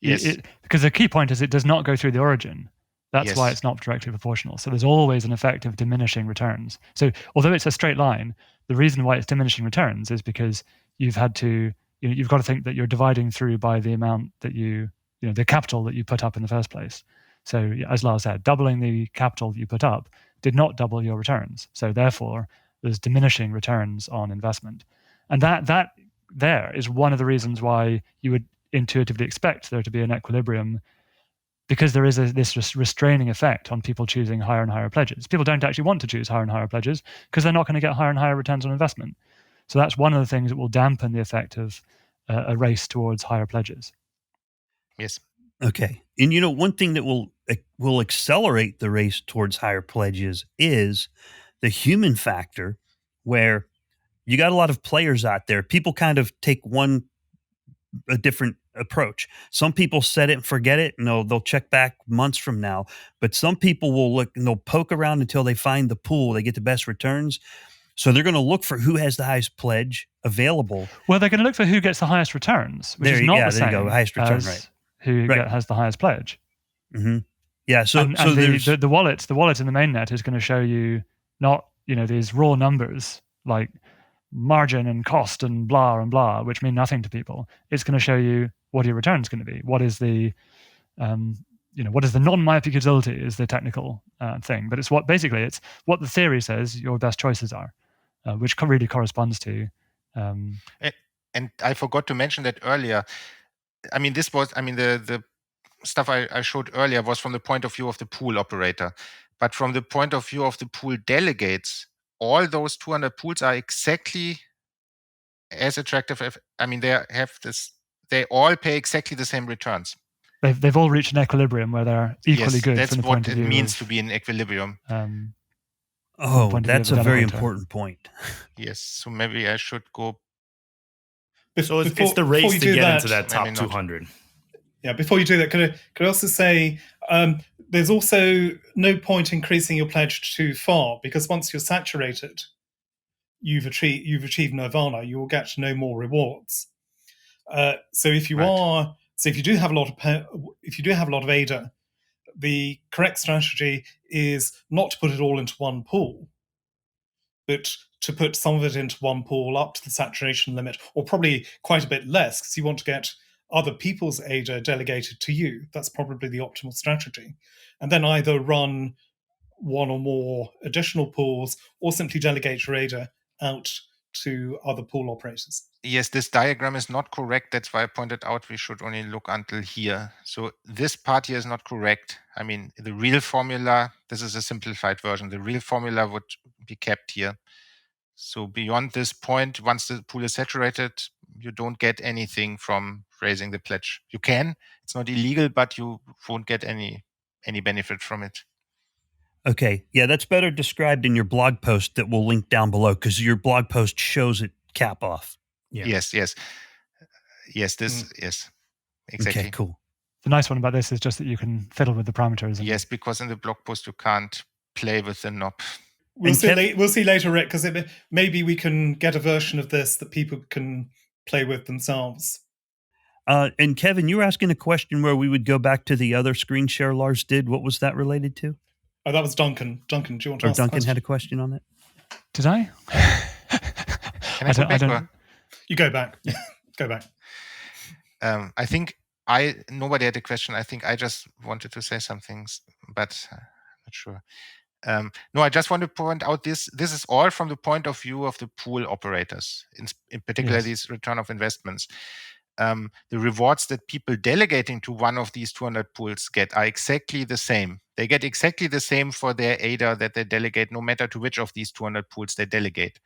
yes, because the key point is it does not go through the origin. That's yes. why it's not directly proportional. So there's always an effect of diminishing returns. So although it's a straight line, the reason why it's diminishing returns is because you've had to, you've got to think that you're dividing through by the amount that the capital that you put up in the first place. So as Lars said, doubling the capital that you put up did not double your returns. So therefore, there's diminishing returns on investment. And that there is one of the reasons why you would intuitively expect there to be an equilibrium, because there is this restraining effect on people choosing higher and higher pledges. People don't actually want to choose higher and higher pledges because they're not going to get higher and higher returns on investment. So that's one of the things that will dampen the effect of a race towards higher pledges. Yes. Okay. And one thing that will accelerate the race towards higher pledges is the human factor, where you got a lot of players out there. People kind of take a different approach. Some people set it and forget it, and they'll check back months from now. But some people will look and they'll poke around until they find the pool. They get the best returns. So they're going to look for who has the highest pledge available. Well, they're going to look for who gets the highest returns, which is not the same highest return, as right? who has the highest pledge. Mm-hmm. Yeah. So the wallet in the mainnet is going to show you not these raw numbers like margin and cost and blah, which mean nothing to people. It's going to show you what your return is going to be. What is the what is the non-myopic utility is the technical thing, but it's what the theory says your best choices are, which really corresponds to. And I forgot to mention that earlier. I mean, the stuff I showed earlier was from the point of view of the pool operator, but from the point of view of the pool delegates, all those 200 pools are exactly as attractive. They all pay exactly the same returns. They've all reached an equilibrium where they're equally good. That's from the point of view it means to be in equilibrium. That's a very important point. Yes, so maybe I should go. So it's the race to get into that top 200. Yeah, before you do that, could I also say there's also no point increasing your pledge too far, because once you're saturated, you've achieved nirvana. You will get no more rewards. So if you do have a lot of ADA, the correct strategy is not to put it all into one pool, but to put some of it into one pool up to the saturation limit, or probably quite a bit less, because you want to get other people's ADA delegated to you. That's probably the optimal strategy. And then either run one or more additional pools or simply delegate your ADA out to other pool operators. Yes, this diagram is not correct. That's why I pointed out we should only look until here. So this part here is not correct. I mean, the real formula, this is a simplified version. The real formula would be kept here. So beyond this point, once the pool is saturated, you don't get anything from raising the pledge. You can, it's not illegal, but you won't get any benefit from it. Okay. Yeah, that's better described in your blog post that we'll link down below, because your blog post shows it cap off. Yeah. Yes. Yes, yes, exactly. Okay, cool. The nice one about this is just that you can fiddle with the parameters. Yes, because in the blog post you can't play with the knob. We'll see later, Rick, because maybe we can get a version of this that people can play with themselves. And Kevin, you were asking a question where we would go back to the other screen share Lars did. What was that related to? Oh, that was Duncan. Duncan, do you want to ask Duncan the question? had a question on that? Did I? Can I go back? Or? You go back. Go back. I think nobody had a question. I think I just wanted to say some things, but I'm not sure. No, I just want to point out this is all from the point of view of the pool operators, in particular these return of investments. The rewards that people delegating to one of these 200 pools get are exactly the same. They get exactly the same for their ADA that they delegate, no matter to which of these 200 pools they delegate.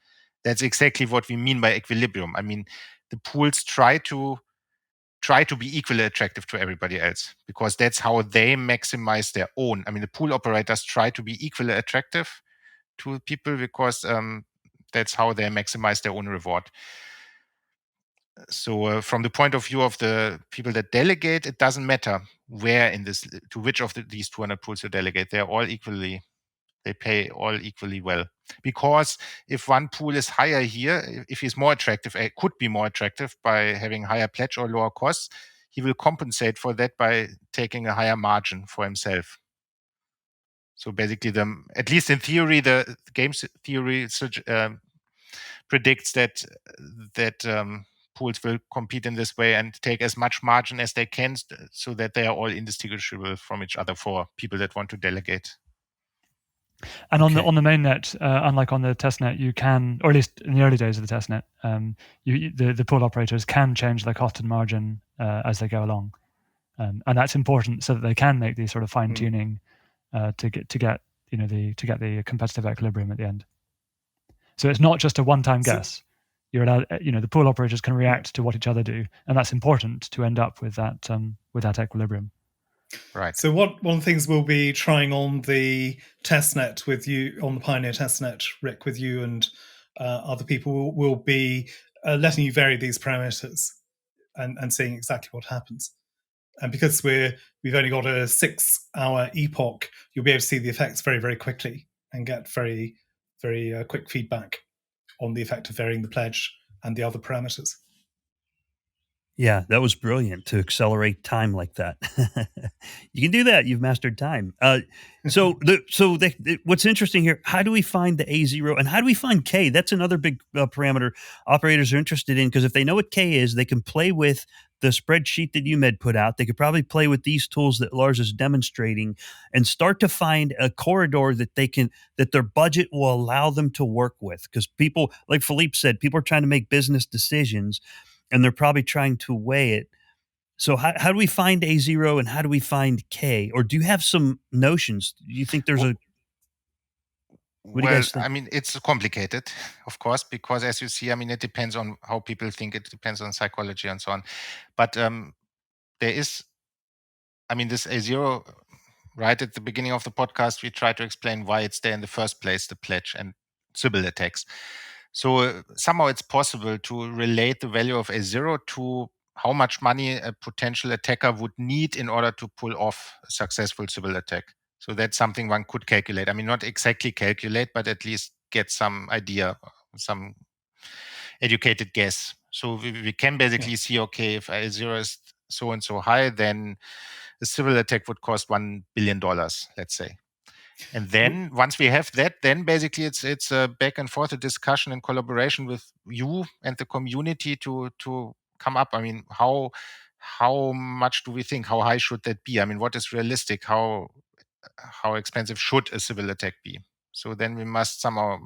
That's exactly what we mean by equilibrium. I mean, the pools try to be equally attractive to everybody else, because that's how they maximize their own. I mean, the pool operators try to be equally attractive to people because that's how they maximize their own reward. So from the point of view of the people that delegate, it doesn't matter where to which of these 200 pools you delegate. They pay all equally well. Because if one pool is higher here, if he's more attractive, it could be more attractive by having higher pledge or lower costs, he will compensate for that by taking a higher margin for himself. So basically, at least in theory, the game theory predicts that pools will compete in this way and take as much margin as they can, so that they are all indistinguishable from each other for people that want to delegate. And on the mainnet, unlike on the testnet, you can, or at least in the early days of the testnet, the pool operators can change their cost and margin as they go along, and that's important so that they can make these sort of fine tuning to get the competitive equilibrium at the end. So it's not just a one-time guess. You're allowed, the pool operators can react to what each other do, and that's important to end up with that equilibrium. Right. So one of the things we'll be trying on the testnet with you, on the Pioneer testnet, Rick, with you and other people, will be letting you vary these parameters and seeing exactly what happens. And because we've only got a 6-hour epoch, you'll be able to see the effects very, very quickly and get very, very quick feedback on the effect of varying the pledge and the other parameters. Yeah, that was brilliant to accelerate time like that. You can do that. You've mastered time. What's interesting here, how do we find the A0 and how do we find K? That's another big parameter operators are interested in, because if they know what K is, they can play with the spreadsheet that UMed put out. They could probably play with these tools that Lars is demonstrating and start to find a corridor that their budget will allow them to work with. Because people, like Philippe said, people are trying to make business decisions, and they're probably trying to weigh it. So how do we find A0 and how do we find K? Or do you have some notions? Do you think there's what do you guys think? I mean, it's complicated, of course, because as you see, I mean, it depends on how people think. It depends on psychology and so on. But there is, I mean, this A0, right at the beginning of the podcast, we tried to explain why it's there in the first place, the pledge and sybil attacks. So somehow it's possible to relate the value of A0 to how much money a potential attacker would need in order to pull off a successful sybil attack. So that's something one could calculate. I mean, not exactly calculate, but at least get some idea, some educated guess. So we can basically see, okay, if A0 is so and so high, then a sybil attack would cost $1 billion, let's say. And then once we have that, then basically it's a back and forth, a discussion and collaboration with you and the community to come up. I mean, how much do we think? How high should that be? I mean, what is realistic? How expensive should a sybil attack be? So then we must somehow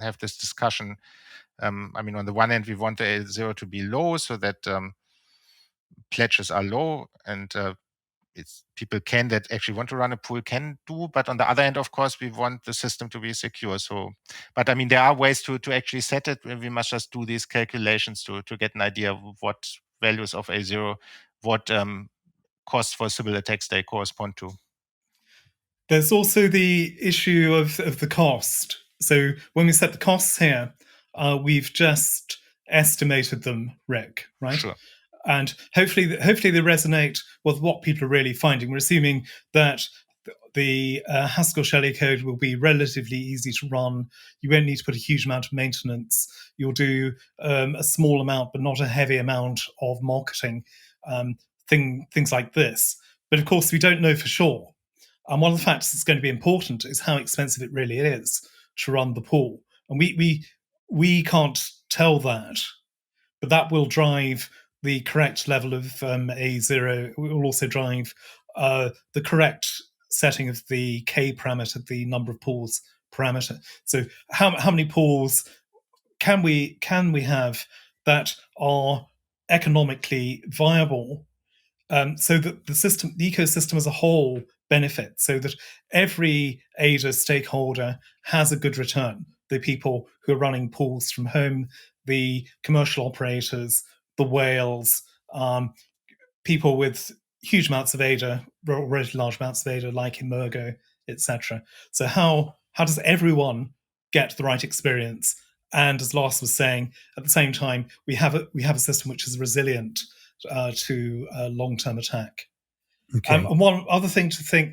have this discussion. I mean, on the one hand, we want the A0 to be low so that pledges are low and people that actually want to run a pool can do, but on the other hand, of course, we want the system to be secure. So, but I mean, there are ways to actually set it. We must just do these calculations to get an idea of what values of A0, what costs for sybil attacks they correspond to. There's also the issue of the cost. So when we set the costs here, we've just estimated them, Rick, right? Sure. and hopefully they resonate with what people are really finding. We're assuming that the Haskell Shelley code will be relatively easy to run. You won't need to put a huge amount of maintenance. You'll do a small amount, but not a heavy amount of marketing, things like this. But of course, we don't know for sure. And one of the factors that's going to be important is how expensive it really is to run the pool. And we can't tell that, but that will drive the correct level of A0. It will also drive the correct setting of the K parameter, the number of pools parameter. So how many pools can we have that are economically viable, so that the ecosystem as a whole benefits, so that every ADA stakeholder has a good return. The people who are running pools from home, the commercial operators, the whales, people with huge amounts of ADA, relatively large amounts of ADA, like Emergo, etc. So how does everyone get the right experience? And as Lars was saying, at the same time, we have a system which is resilient to long-term attack. Okay. And one other thing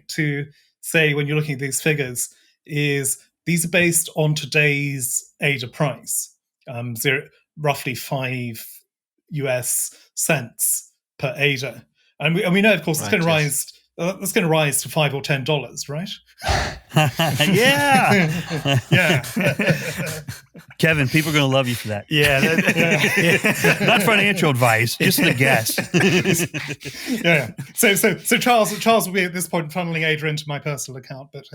to say when you're looking at these figures is these are based on today's ADA price, roughly 5 US cents per ADA, and we know, of course, it's going to rise. That's going to rise to $5 or $10, right? Yeah. Yeah. Kevin, people are going to love you for that. Yeah. Not financial advice, just a guess. Yeah. So Charles will be at this point funneling ADA into my personal account, but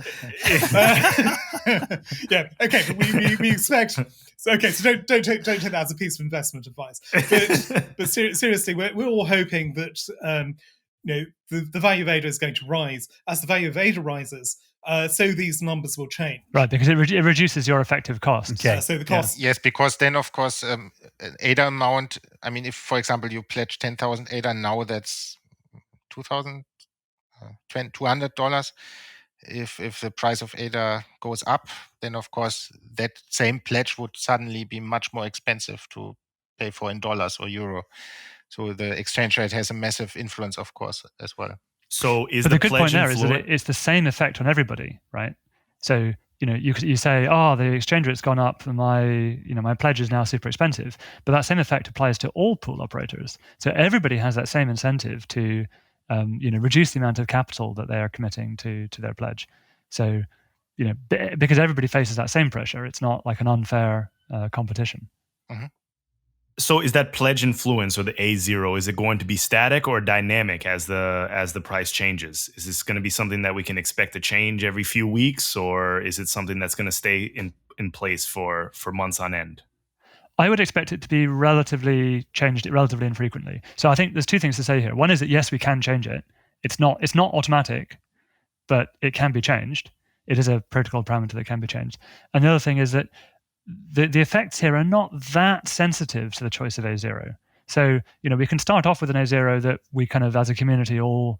yeah. Okay. But we expect. Okay. So don't take that as a piece of investment advice. But seriously, we're all hoping that the value of ADA is going to rise. As the value of ADA rises, so these numbers will change. Right, because it reduces your effective costs. Okay. So the cost. Yes, because then, of course, an ADA amount, I mean, if, for example, you pledge 10,000 ADA, now that's $200. If the price of ADA goes up, then, of course, that same pledge would suddenly be much more expensive to pay for in dollars or euro. So the exchange rate has a massive influence, of course, as well. So but the good point there is that it's the same effect on everybody, right? So you say, oh, the exchange rate's gone up, and my pledge is now super expensive. But that same effect applies to all pool operators. So everybody has that same incentive to reduce the amount of capital that they are committing to their pledge. So because everybody faces that same pressure, it's not like an unfair competition. Mm-hmm. So is that pledge influence, or the A0, is it going to be static or dynamic as the price changes? Is this going to be something that we can expect to change every few weeks, or is it something that's going to stay in place for months on end? I would expect it to be relatively infrequently. So I think there's two things to say here. One is that yes, we can change it. It's not automatic, but it can be changed. It is a protocol parameter that can be changed. And the other thing is that the effects here are not that sensitive to the choice of A0. So, we can start off with an A0 that we kind of, as a community, all,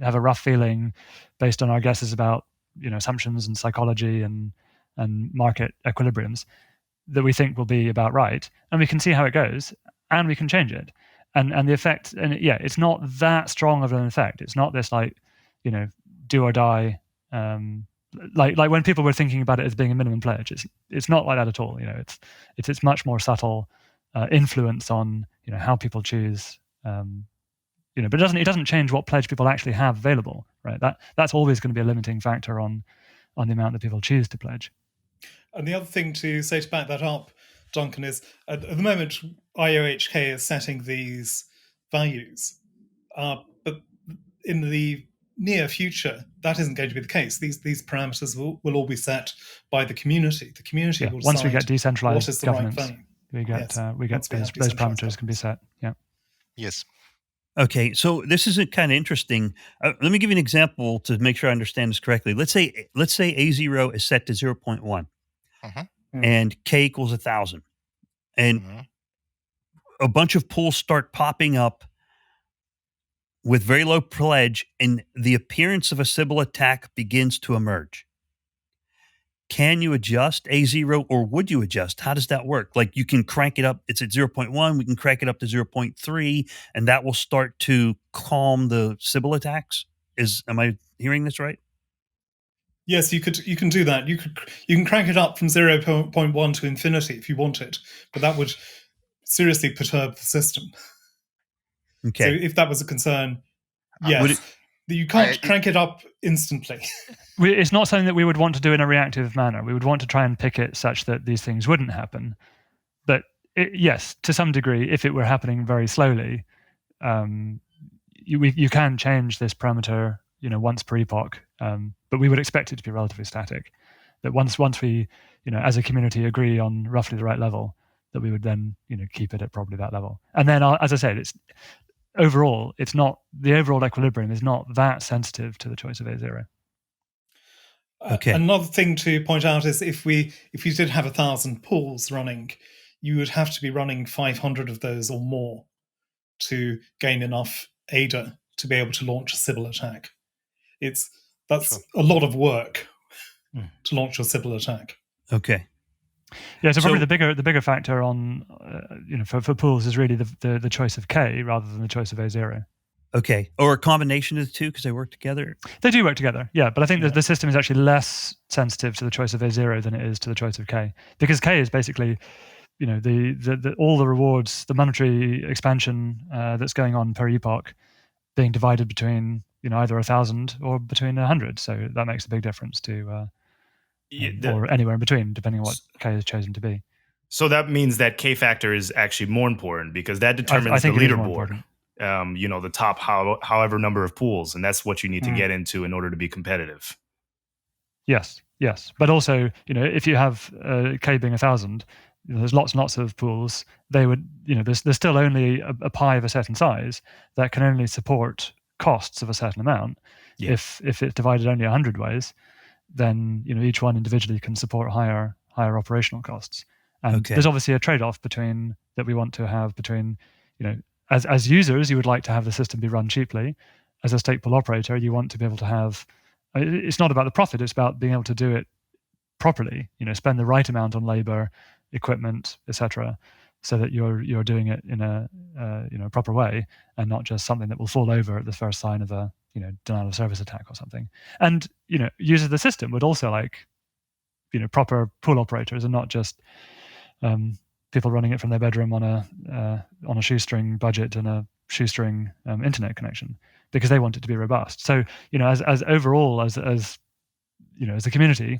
have a rough feeling based on our guesses about, assumptions and psychology and market equilibriums that we think will be about right. And we can see how it goes, and we can change it. And the effect, it's not that strong of an effect. It's not this do or die, like when people were thinking about it as being a minimum pledge, it's not like that at all. It's much more subtle influence on how people choose. But it doesn't change what pledge people actually have available, right? That's always going to be a limiting factor on the amount that people choose to pledge. And the other thing to say to back that up, Duncan, is at the moment IOHK is setting these values, but in the near future, that isn't going to be the case. These parameters will all be set by the community. The community will once decide we get decentralized what is the governance, right value. we get those parameters can be set. Yeah. Yes. Okay, so this is kind of interesting. Let me give you an example to make sure I understand this correctly. Let's say A0 is set to 0.1, and K equals 1,000, and a bunch of pools start popping up with very low pledge, and the appearance of a sybil attack begins to emerge. can you adjust A0 or would you adjust? How does that work? Like you can crank it up. It's at 0.1. We can crank it up to 0.3 and that will start to calm the sybil attacks. Am I hearing this right? Yes, you can do that. You can crank it up from 0.1 to infinity if you want it, but that would seriously perturb the system. Okay. So if that was a concern, yes. You can't crank it up instantly. It's not something that we would want to do in a reactive manner. We would want to try and pick it such that these things wouldn't happen. But yes, to some degree, if it were happening very slowly, you can change this parameter, once per epoch. But we would expect it to be relatively static. That once we, as a community agree on roughly the right level, that we would then, keep it at probably that level. And then, as I said, it's not the overall equilibrium is not that sensitive to the choice of A0. Okay. Another thing to point out is if you did have 1,000 pools running, you would have to be running 500 of those or more to gain enough ADA to be able to launch a sybil attack. That's a lot of work to launch your sybil attack. Okay. Yeah, so probably the bigger factor on for pools is really the choice of K rather than the choice of A0. Okay, or a combination of the two because they work together. They do work together, yeah. But I think that the system is actually less sensitive to the choice of A0 than it is to the choice of K, because K is basically, the all the rewards, the monetary expansion that's going on per epoch, being divided between either 1,000 or between 100. So that makes a big difference to. Or anywhere in between, depending on what K is chosen to be. So that means that K factor is actually more important because that determines the leaderboard. The top however number of pools, and that's what you need to get into in order to be competitive. Yes. But also, if you have K being 1,000, there's lots and lots of pools. They would, there's still only a pie of a certain size that can only support costs of a certain amount. Yeah. If it's divided only 100 ways, then each one individually can support higher operational costs. And there's obviously a trade-off that we want to have between, as users, you would like to have the system be run cheaply. As a stake pool operator, you want to be able to have. It's not about the profit; it's about being able to do it properly. Spend the right amount on labor, equipment, etc., so that you're doing it in a proper way and not just something that will fall over at the first sign of a denial of service attack or something. And users of the system would also like proper pool operators and not just people running it from their bedroom on a shoestring budget and a shoestring internet connection, because they want it to be robust. So as overall as a community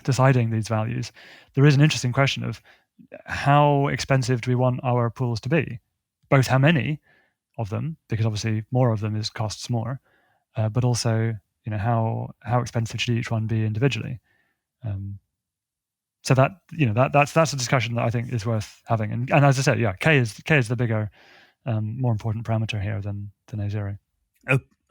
deciding these values, there is an interesting question of how expensive do we want our pools to be, both how many of them, because obviously more of them costs more, but also how expensive should each one be individually. So that's a discussion that I think is worth having. And as I said, K is the bigger, more important parameter here than A0.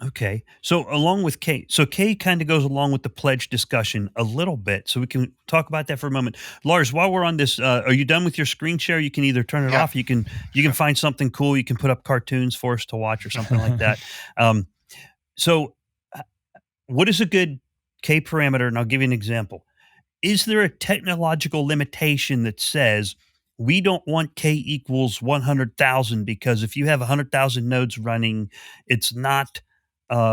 Okay. So along with K, K kind of goes along with the pledge discussion a little bit. So we can talk about that for a moment. Lars, while we're on this, are you done with your screen share? You can either turn it off. You can find something cool. You can put up cartoons for us to watch or something like that. So what is a good K parameter? And I'll give you an example. Is there a technological limitation that says we don't want K equals 100,000 because if you have 100,000 nodes running, it's not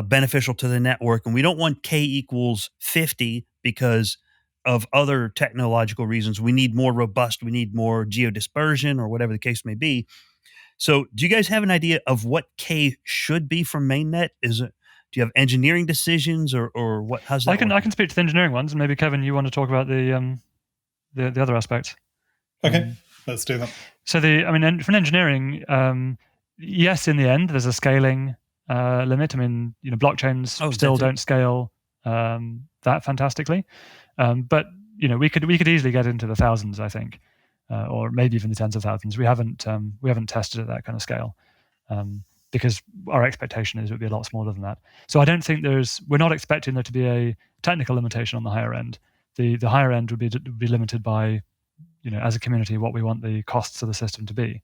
beneficial to the network, and we don't want K equals 50 because of other technological reasons. We need more robust, we need more geodispersion or whatever the case may be. So do you guys have an idea of what K should be for mainnet? Do you have engineering decisions or what? How's that? I can speak to the engineering ones, and maybe Kevin, you want to talk about the other aspects. Okay, let's do that. So from engineering, yes, in the end, there's a scaling limit. Blockchains still don't scale that fantastically, but we could easily get into the thousands, I think, or maybe even the tens of thousands. We haven't tested at that kind of scale because our expectation is it would be a lot smaller than that. So I don't think we're not expecting there to be a technical limitation on the higher end. The higher end would be limited by as a community what we want the costs of the system to be,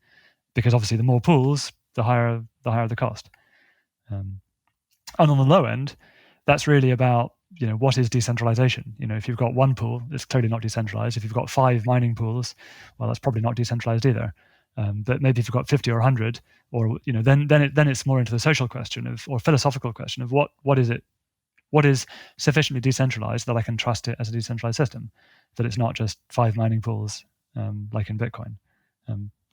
because obviously the more pools, the higher the cost. And on the low end, that's really about, what is decentralization? If you've got one pool, it's clearly not decentralized. If you've got 5 mining pools, well, that's probably not decentralized either. But maybe if you've got 50 or 100, or then it's more into the social question or philosophical question of what is it, what is sufficiently decentralized that I can trust it as a decentralized system, that it's not just 5 mining pools like in Bitcoin.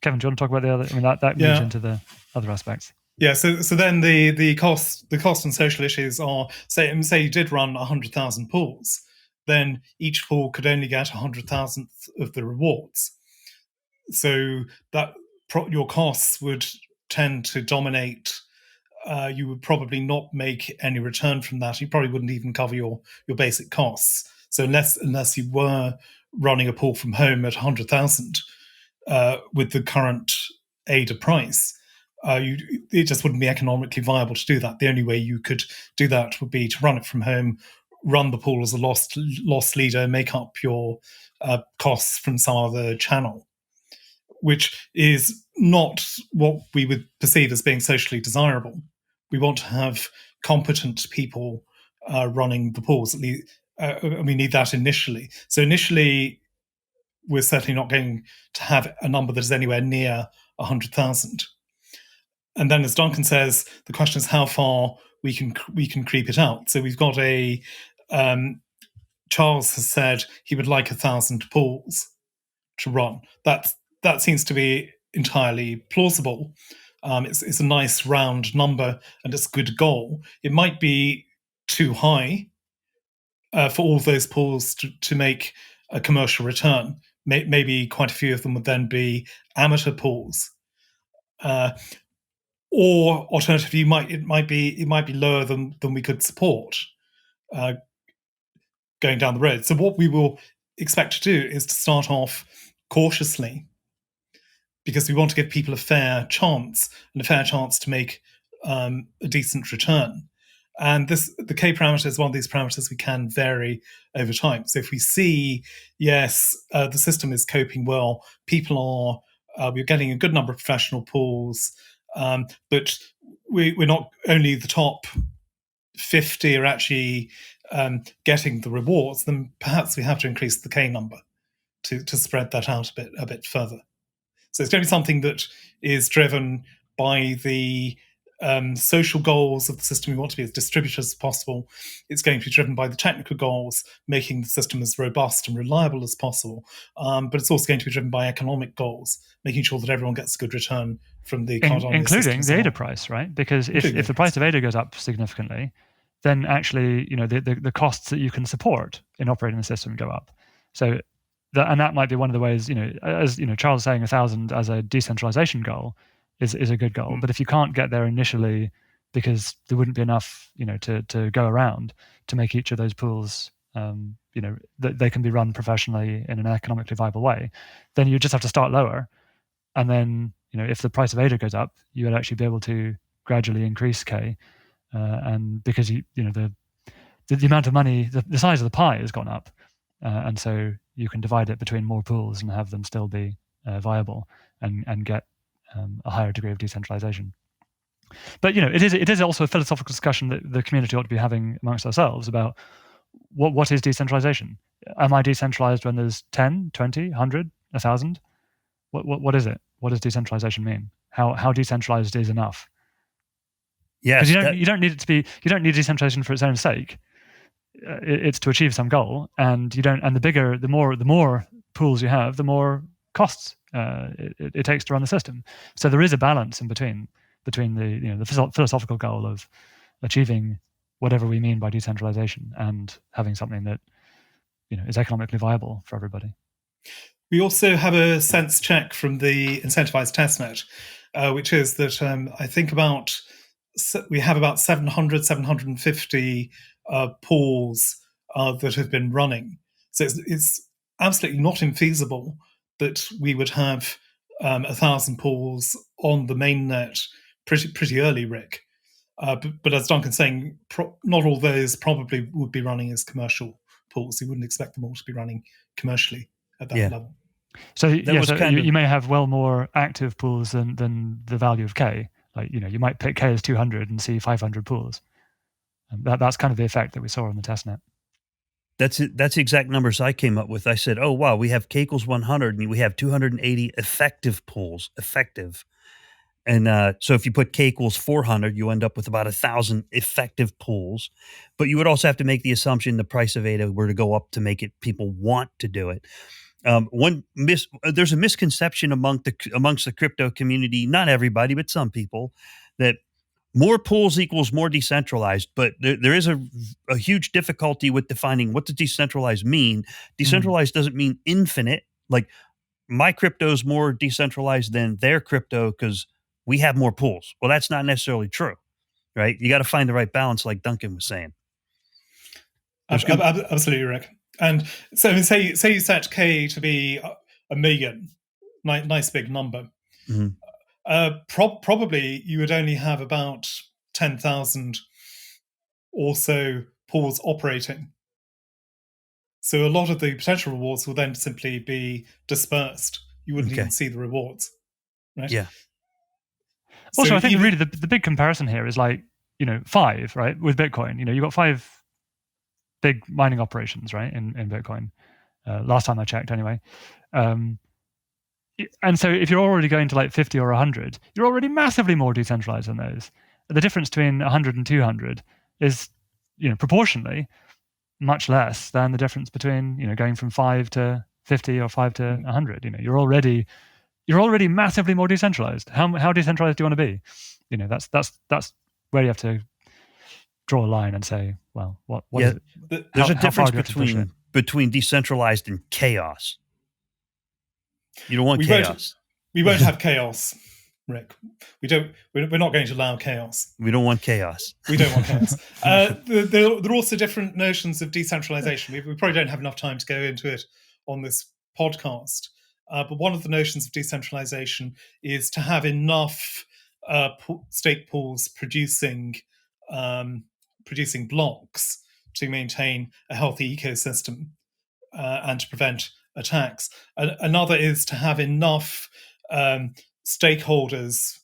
Kevin, do you want to talk about the other? I mean, that moves into the other aspects. Yeah. So then the cost and social issues are, say you did run 100,000 pools, then each pool could only get 100,000th of the rewards. So that your costs would tend to dominate. You would probably not make any return from that. You probably wouldn't even cover your basic costs. So unless you were running a pool from home at 100,000 with the current ADA price, it just wouldn't be economically viable to do that. The only way you could do that would be to run it from home, run the pool as a loss leader, make up your costs from some other channel, which is not what we would perceive as being socially desirable. We want to have competent people running the pools. We need that initially. So initially, we're certainly not going to have a number that is anywhere near 100,000. And then, as Duncan says, the question is how far we can creep it out. So we've got Charles has said he would like 1,000 pools to run. That seems to be entirely plausible. It's a nice round number and it's a good goal. It might be too high for all of those pools to make a commercial return. Maybe quite a few of them would then be amateur pools. Or alternatively, it might be lower than we could support going down the road. So what we will expect to do is to start off cautiously, because we want to give people a fair chance to make a decent return. And the K parameter is one of these parameters we can vary over time. So if we see, yes, the system is coping well, we're getting a good number of professional pools, but we're not only the top 50 are actually getting the rewards, then perhaps we have to increase the K number to spread that out a bit further. So it's going to be something that is driven by the social goals of the system. We want to be as distributed as possible. It's going to be driven by the technical goals, making the system as robust and reliable as possible. But it's also going to be driven by economic goals, making sure that everyone gets a good return from the Cardano including the ADA price, right? Because if the price of ADA goes up significantly, then actually, the costs that you can support in operating the system go up. So that might be one of the ways, as Charles saying 1,000 as a decentralization goal is a good goal. But if you can't get there initially because there wouldn't be enough, to go around to make each of those pools, that they can be run professionally in an economically viable way, then you just have to start lower. And then, if the price of ADA goes up, you would actually be able to gradually increase K. And because the amount of money, the size of the pie has gone up. And so you can divide it between more pools and have them still be viable and get a higher degree of decentralization. But it is also a philosophical discussion that the community ought to be having amongst ourselves about what is decentralization. Am I decentralized when there's 10, 20, 100, 1,000? What is it? What does decentralization mean? How decentralized is enough? Yes, because you don't need it to be. You don't need decentralization for its own sake. It's to achieve some goal, and you don't. And the more pools you have, the more costs it takes to run the system. So there is a balance in between the philosophical goal of achieving whatever we mean by decentralization and having something that is economically viable for everybody. We also have a sense check from the incentivized testnet, which is that I think we have about 750 pools that have been running. So it's absolutely not infeasible that we would have 1,000 pools on the mainnet pretty early, Rick. But as Duncan's saying, not all those probably would be running as commercial pools. You wouldn't expect them all to be running commercially at that level. So you may have well more active pools than the value of K. Like you might pick K as 200 and see 500 pools. That's kind of the effect that we saw on the testnet. That's it. That's the exact numbers I came up with. I said, oh, wow, we have K equals 100 and we have 280 effective pools, And so if you put K equals 400, you end up with about 1,000 effective pools. But you would also have to make the assumption the price of ADA were to go up to make it people want to do it. There's a misconception amongst the crypto community, not everybody, but some people, that more pools equals more decentralized. But there is a huge difficulty with defining what does decentralized mean. Decentralized doesn't mean infinite. Like my crypto is more decentralized than their crypto because we have more pools. Well, that's not necessarily true, right? You got to find the right balance, like Duncan was saying. Absolutely, Rick. And so say you set K to be 1 million, nice big number. Probably you would only have about 10,000 or so pools operating. So a lot of the potential rewards will then simply be dispersed. You wouldn't even see the rewards, right? Yeah. Also, so I think really the big comparison here is like, 5, right? With Bitcoin, you've got 5 big mining operations, right, in Bitcoin. Last time I checked, anyway. And so if you're already going to like 50 or 100, you're already massively more decentralized than those. The difference between 100 and 200 is, proportionally much less than the difference between, going from 5 to 50 or 5 to 100. You're already massively more decentralized. How decentralized do you want to be? That's where you have to draw a line and say, well, what is it? There's a difference between decentralized and chaos. You don't want chaos. We won't have chaos, Rick. We're not going to allow chaos. We don't want chaos. We don't want chaos. There are also different notions of decentralization. We probably don't have enough time to go into it on this podcast. But one of the notions of decentralization is to have enough stake pools producing blocks to maintain a healthy ecosystem and to prevent attacks. Another is to have enough stakeholders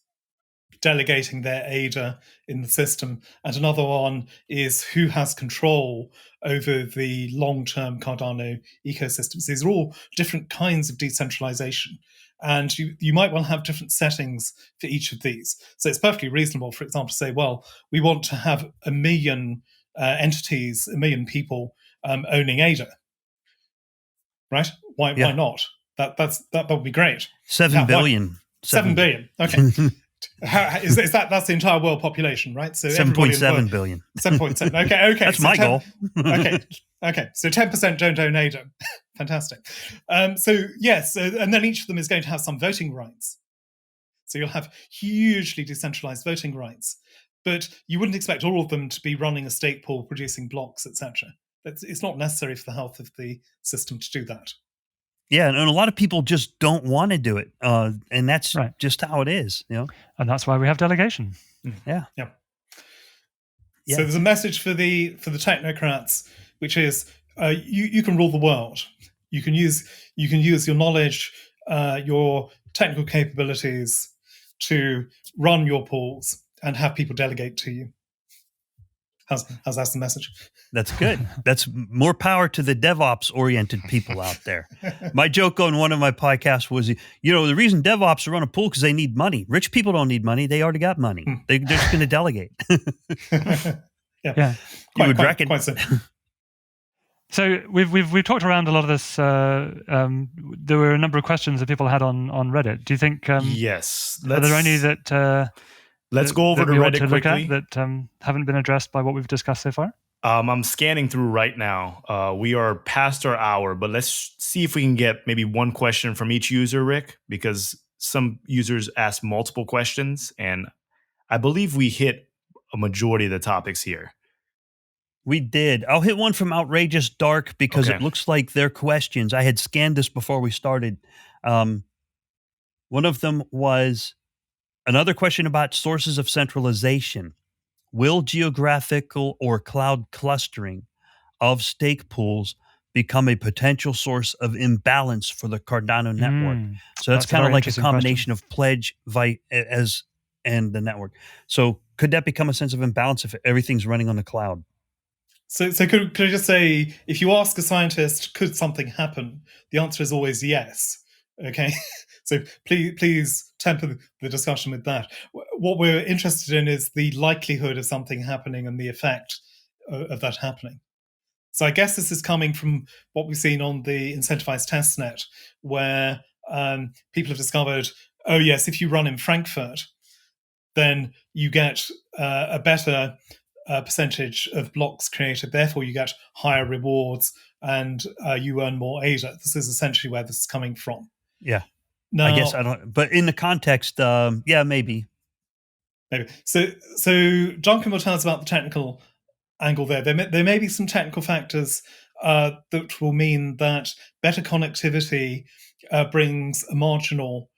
delegating their ADA in the system. And another one is who has control over the long-term Cardano ecosystems. These are all different kinds of decentralization. And you might well have different settings for each of these. So it's perfectly reasonable, for example, to say, well, we want to have 1 million entities, 1 million people owning ADA. Right? Why not? That would be great. 7 billion. 7 billion. Okay. That's the entire world population, right? So 7.7 billion. 7.7. Okay. That's so my goal. Okay. So 10% don't own ADA. Fantastic. So yes, and then each of them is going to have some voting rights. So you'll have hugely decentralized voting rights, but you wouldn't expect all of them to be running a stake pool, producing blocks, etc. It's not necessary for the health of the system to do that. Yeah, and a lot of people just don't want to do it, and that's just how it is, And that's why we have delegation. Yeah. So there's a message for the technocrats, which is you can rule the world. You can use your knowledge, your technical capabilities to run your pools and have people delegate to you. How's that the message? That's good. That's more power to the DevOps-oriented people out there. My joke on one of my podcasts was, the reason DevOps run a pool because they need money. Rich people don't need money. They already got money. They're just going to delegate. Yeah. You would reckon. Quite simple. So we've talked around a lot of this. There were a number of questions that people had on Reddit. Do you think? Yes. Are there any that? Let's go over to Reddit quickly that haven't been addressed by what we've discussed so far. I'm scanning through right now. We are past our hour, but let's see if we can get maybe one question from each user, Rick, because some users asked multiple questions, and I believe we hit a majority of the topics here. We did. I'll hit one from Outrageous Dark because it looks like their questions. I had scanned this before we started. One of them was another question about sources of centralization. Will geographical or cloud clustering of stake pools become a potential source of imbalance for the Cardano network? So that's kind of like a combination of pledge and the network. So could that become a sense of imbalance if everything's running on the cloud? So could I just say, if you ask a scientist, could something happen? The answer is always yes. Okay, so please temper the discussion with that. What we're interested in is the likelihood of something happening and the effect of that happening. So I guess this is coming from what we've seen on the incentivized testnet, where people have discovered, oh yes, if you run in Frankfurt, then you get a better percentage of blocks created. Therefore, you get higher rewards and you earn more ADA. This is essentially where this is coming from. Yeah. Now, I guess I don't, but in the context, yeah, maybe. So Duncan will tell us about the technical angle there. There may be some technical factors that will mean that better connectivity brings a marginal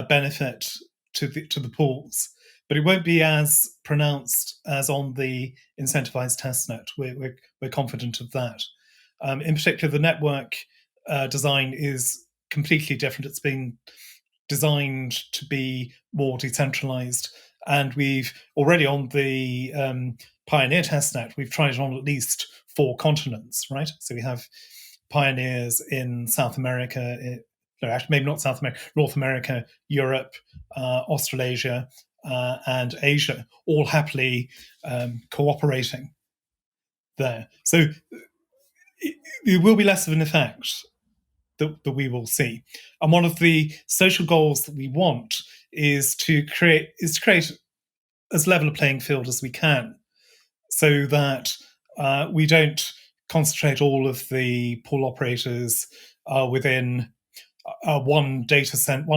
benefit to the pools, but it won't be as pronounced as on the incentivized testnet. We're confident of that. In particular, the network design is completely different. It's been designed to be more decentralized, and we've already on the Pioneer testnet, we've tried it on at least 4 continents, right? So we have pioneers in South America, actually maybe not South America, North America, Europe, Australasia, and Asia, all happily cooperating there. So it will be less of an effect that we will see. And one of the social goals that we want is to create as level a playing field as we can, so that we don't concentrate all of the pool operators within one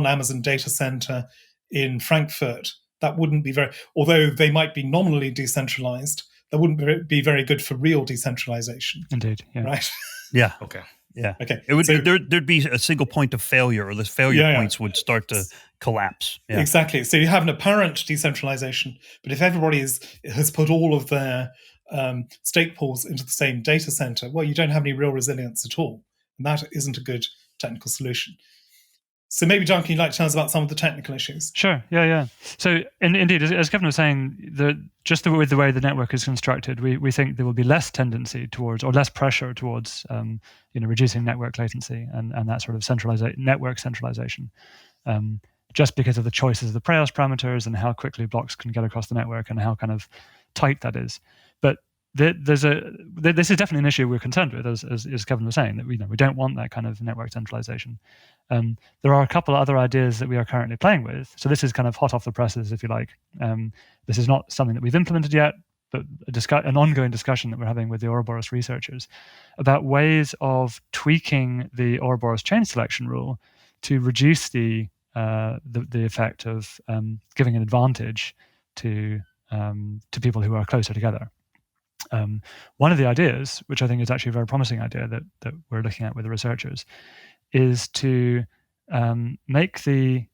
Amazon data center in Frankfurt. That wouldn't be although they might be nominally decentralized, that wouldn't be very good for real decentralization. Indeed. Yeah. Right? Yeah. Okay. Yeah. Okay. It would, there'd be a single point of failure, or the failure points would start to collapse. Yeah. Exactly. So you have an apparent decentralization, but if everybody has put all of their stake pools into the same data center, well, you don't have any real resilience at all. And that isn't a good technical solution. So maybe, Duncan, you'd like to tell us about some of the technical issues. Sure. Yeah. So indeed, as Kevin was saying, with the way the network is constructed, we think there will be less tendency towards, or less pressure towards, reducing network latency and that sort of network centralization, just because of the choices of the prior parameters and how quickly blocks can get across the network and how kind of tight that is. But this is definitely an issue we're concerned with, as Kevin was saying, that we don't want that kind of network centralization. There are a couple of other ideas that we are currently playing with. So this is kind of hot off the presses, if you like. This is not something that we've implemented yet, but an ongoing discussion that we're having with the Ouroboros researchers about ways of tweaking the Ouroboros chain selection rule to reduce the effect of giving an advantage to people who are closer together. One of the ideas, which I think is actually a very promising idea that we're looking at with the researchers, is to make the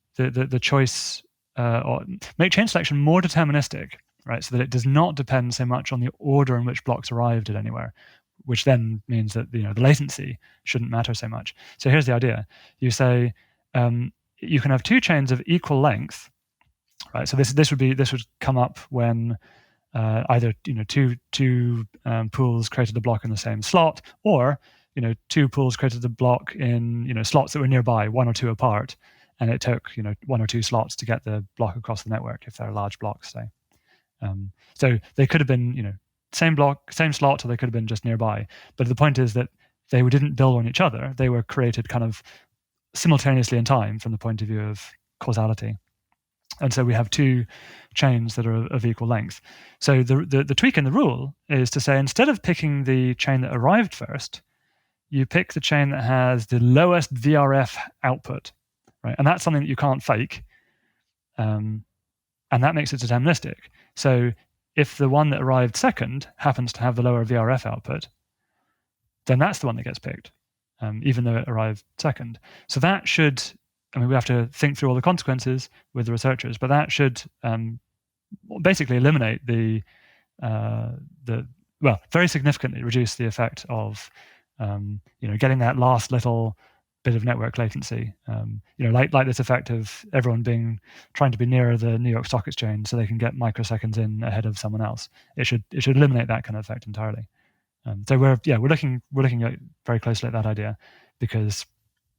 choice or make chain selection more deterministic, right? So that it does not depend so much on the order in which blocks arrived at anywhere, which then means that the latency shouldn't matter so much. So here's the idea: you say you can have 2 chains of equal length, right? So this would come up when either two pools created a block in the same slot, or 2 pools created a block in slots that were nearby, 1 or 2 apart, and it took 1 or 2 slots to get the block across the network if they're large blocks, say. So they could have been same block, same slot, or they could have been just nearby. But the point is that they didn't build on each other; they were created kind of simultaneously in time from the point of view of causality. And so we have 2 chains that are of equal length. So the tweak in the rule is to say, instead of picking the chain that arrived first, you pick the chain that has the lowest VRF output, right? And that's something that you can't fake, and that makes it deterministic. So if the one that arrived second happens to have the lower VRF output, then that's the one that gets picked, even though it arrived second. So that should... we have to think through all the consequences with the researchers, but that should basically eliminate very significantly reduce the effect of getting that last little bit of network latency. Like this effect of everyone trying to be nearer the New York Stock Exchange so they can get microseconds in ahead of someone else. It should eliminate that kind of effect entirely. So we're looking at very closely at that idea, because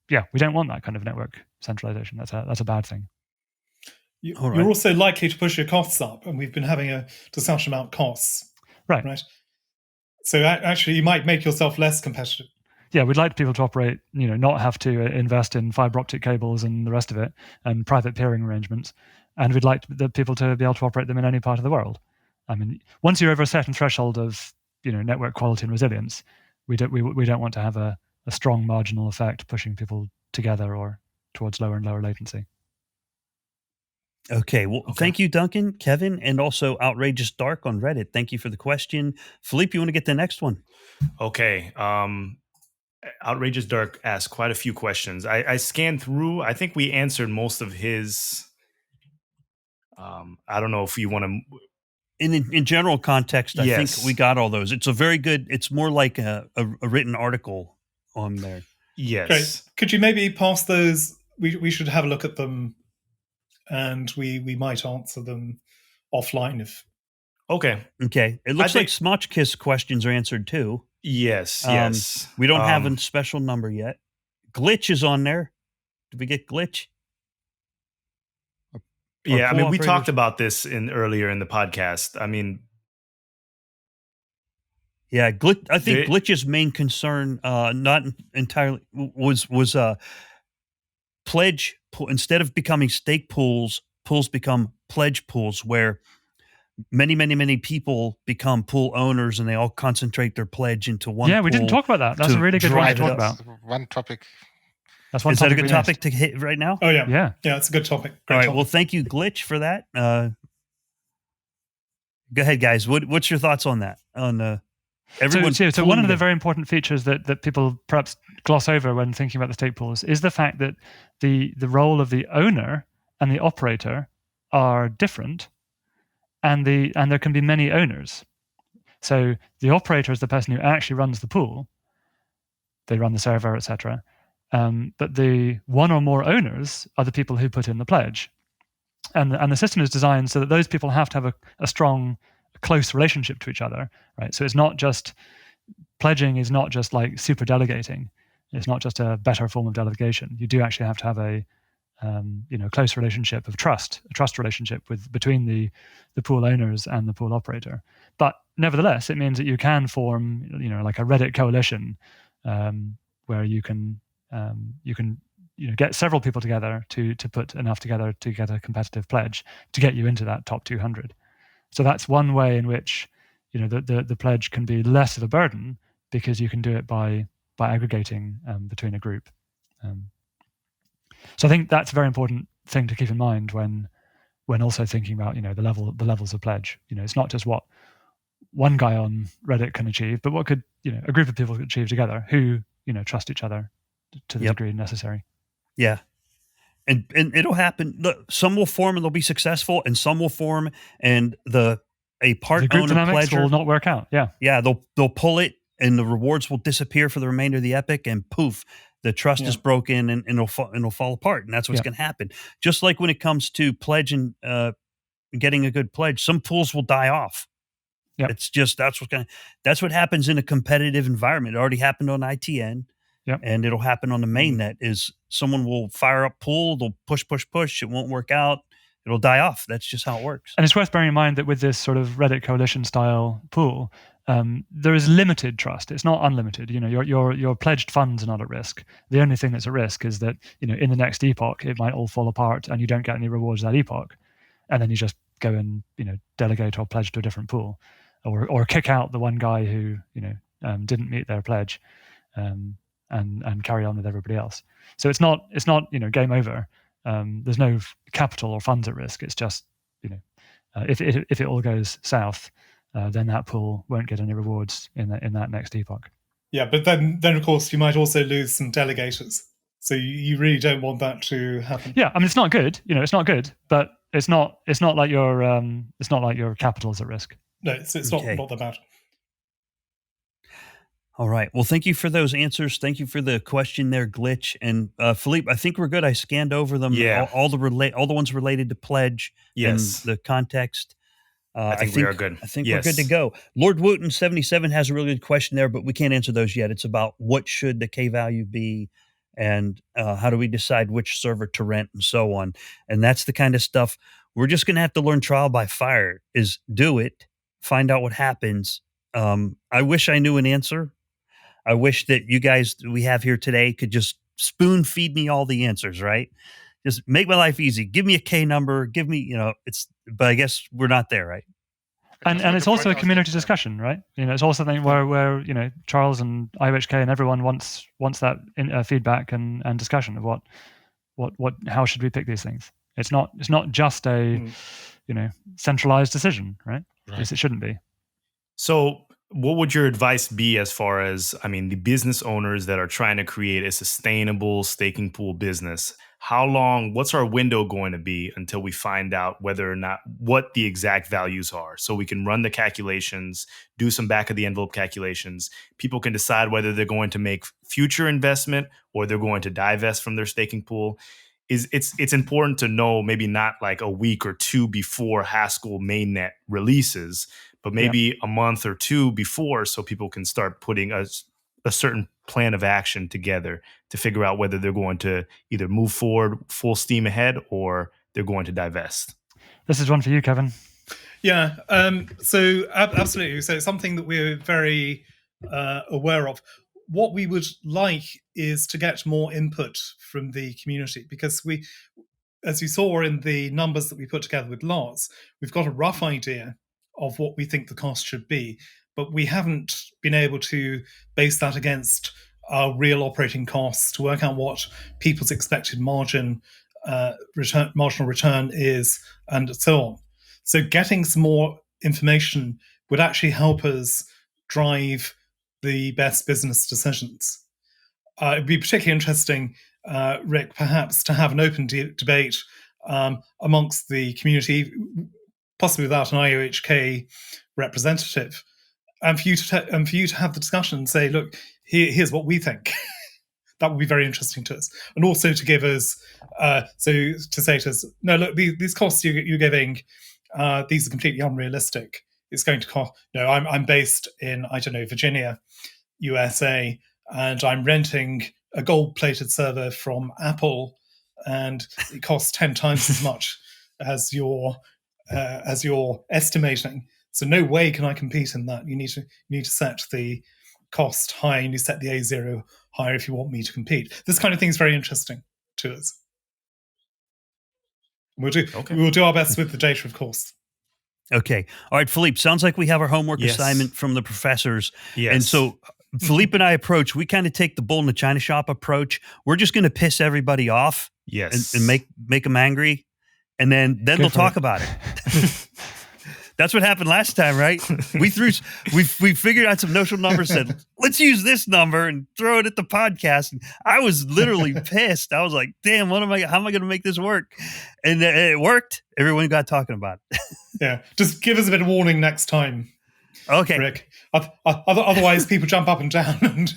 we don't want that kind of network centralization. That's a bad thing. You're also likely to push your costs up, and we've been having a discussion about costs. Right. So actually, you might make yourself less competitive. Yeah, we'd like people to operate, not have to invest in fiber optic cables and the rest of it, and private peering arrangements. And we'd like the people to be able to operate them in any part of the world. I mean, once you're over a certain threshold of, network quality and resilience, we don't want to have a strong marginal effect pushing people together or towards lower and lower latency. Okay. Thank you, Duncan, Kevin, and also Outrageous Dark on Reddit. Thank you for the question. Philippe, you want to get the next one? Okay. Outrageous Dark asked quite a few questions. I scanned through. I think we answered most of his. I don't know if you want to. In general context, I think we got all those. It's a very good. It's more like a written article on there. Yes. Great. Could you maybe pass those? We should have a look at them. And we might answer them offline if. Okay. It looks like Smotchkiss questions are answered too. Yes. We don't have a special number yet. Glitch is on there. Did we get Glitch? Yeah, I mean, we talked about this earlier in the podcast. I mean, yeah, Glitch. I think Glitch's main concern, not entirely, was pledge. Instead of becoming stake pools become pledge pools, where many people become pool owners and they all concentrate their pledge into one. Yeah, we didn't talk about that. That's a really good one to talk about. One topic. That's one. Is that a good topic to hit right now? Oh yeah, it's a good topic. All right. Well, thank you, Glitch, for that. Go ahead, guys. What's your thoughts on that? On everyone. So one of the very important features that people perhaps gloss over when thinking about the stake pools is the fact that the role of the owner and the operator are different, and there can be many owners. So the operator is the person who actually runs the pool. They run the server, etc. But the one or more owners are the people who put in the pledge, and the system is designed so that those people have to have a strong, close relationship to each other, right? So it's not just pledging is not just like super delegating. It's not just a better form of delegation. You do actually have to have a close relationship of a trust relationship between the pool owners and the pool operator. But nevertheless, it means that you can form like a Reddit coalition where you can get several people together to put enough together to get a competitive pledge to get you into that top 200. So that's one way in which the pledge can be less of a burden, because you can do it by aggregating between a group. So I think that's a very important thing to keep in mind when also thinking about the levels of pledge. It's not just what one guy on Reddit can achieve, but what could a group of people achieve together who trust each other to the degree necessary. Yeah. And it'll happen. Some will form and they'll be successful, and some will form and a part the group owner dynamics pledger will not work out. Yeah. They'll pull it, and the rewards will disappear for the remainder of the epic, and poof, the trust is broken, and it'll fall apart, and that's what's going to happen. Just like when it comes to pledge and getting a good pledge, some pools will die off. Yeah, it's just that's what happens in a competitive environment. It already happened on ITN. Yep. And it'll happen on the mainnet. Is someone will fire up pool, they'll push, it won't work out, it'll die off. That's just how it works. And it's worth bearing in mind that with this sort of Reddit coalition style pool, there is limited trust. It's not unlimited. Your pledged funds are not at risk. The only thing that's at risk is that in the next epoch it might all fall apart and you don't get any rewards that epoch, and then you just go and delegate or pledge to a different pool, or kick out the one guy who didn't meet their pledge. And carry on with everybody else. So it's not game over. There's no capital or funds at risk. It's just if it all goes south, then that pool won't get any rewards in that next epoch. Yeah, but then of course you might also lose some delegators. So you really don't want that to happen. Yeah, I mean it's not good. It's not good, but it's not like your capital is at risk. No, it's not that bad. All right. Well, thank you for those answers. Thank you for the question there, Glitch. And Philippe, I think we're good. I scanned over them, Yeah. all the ones related to pledge Yes. and the context. I think we are good. I think Yes. we're good to go. Lord Wooten 77 has a really good question there, but we can't answer those yet. It's about what should the K value be, and how do we decide which server to rent, and so on. And that's the kind of stuff we're just going to have to learn trial by fire. Is do it, find out what happens. I wish I knew an answer. I wish that you guys we have here today could just spoon feed me all the answers, right? Just make my life easy. Give me a K number. Give me, but I guess we're not there, right? And it's also a community discussion, right? It's also something where Charles and IOHK and everyone wants that feedback and discussion of how should we pick these things. It's not just a centralized decision, right? At least it shouldn't be. So what would your advice be as far as, the business owners that are trying to create a sustainable staking pool business? What's our window going to be until we find out whether or not what the exact values are, so we can run the calculations, do some back of the envelope calculations. People can decide whether they're going to make future investment or they're going to divest from their staking pool. It's important to know, maybe not like a week or two before Haskell mainnet releases, but maybe a month or two before, so people can start putting a certain plan of action together to figure out whether they're going to either move forward full steam ahead or they're going to divest. This is one for you, Kevin. Yeah. So absolutely. So it's something that we're very aware of. What we would like is to get more input from the community, because we, as you saw in the numbers that we put together with Lars, we've got a rough idea of what we think the cost should be, but we haven't been able to base that against our real operating costs to work out what people's expected marginal return is, and so on. So getting some more information would actually help us drive the best business decisions. It'd be particularly interesting, Rick, perhaps to have an open debate amongst the community, possibly without an IOHK representative, and for you to have the discussion and say, look, here's what we think. That would be very interesting to us, and also to give us, to say to us, no, look, these costs you're giving, these are completely unrealistic. It's going to cost. I'm based in, I don't know, Virginia, USA, and I'm renting a gold-plated server from Apple, and it costs 10 times as much as you're estimating. So no way can I compete in that. You need to set the cost high, and you set the A0 higher if you want me to compete. This kind of thing is very interesting to us. We'll do our best with the data, of course. Okay. All right, Philippe, sounds like we have our homework assignment from the professors. Yes. And so Philippe and I we kind of take the bull in the china shop approach. We're just going to piss everybody off. Yes. And make them angry. And then they'll talk about it. That's what happened last time, right? We figured out some notional numbers, said, let's use this number and throw it at the podcast. And I was literally pissed. I was like, damn, how am I going to make this work? And it worked. Everyone got talking about it. Yeah. Just give us a bit of warning next time. Okay. Rick. Otherwise, people jump up and down. And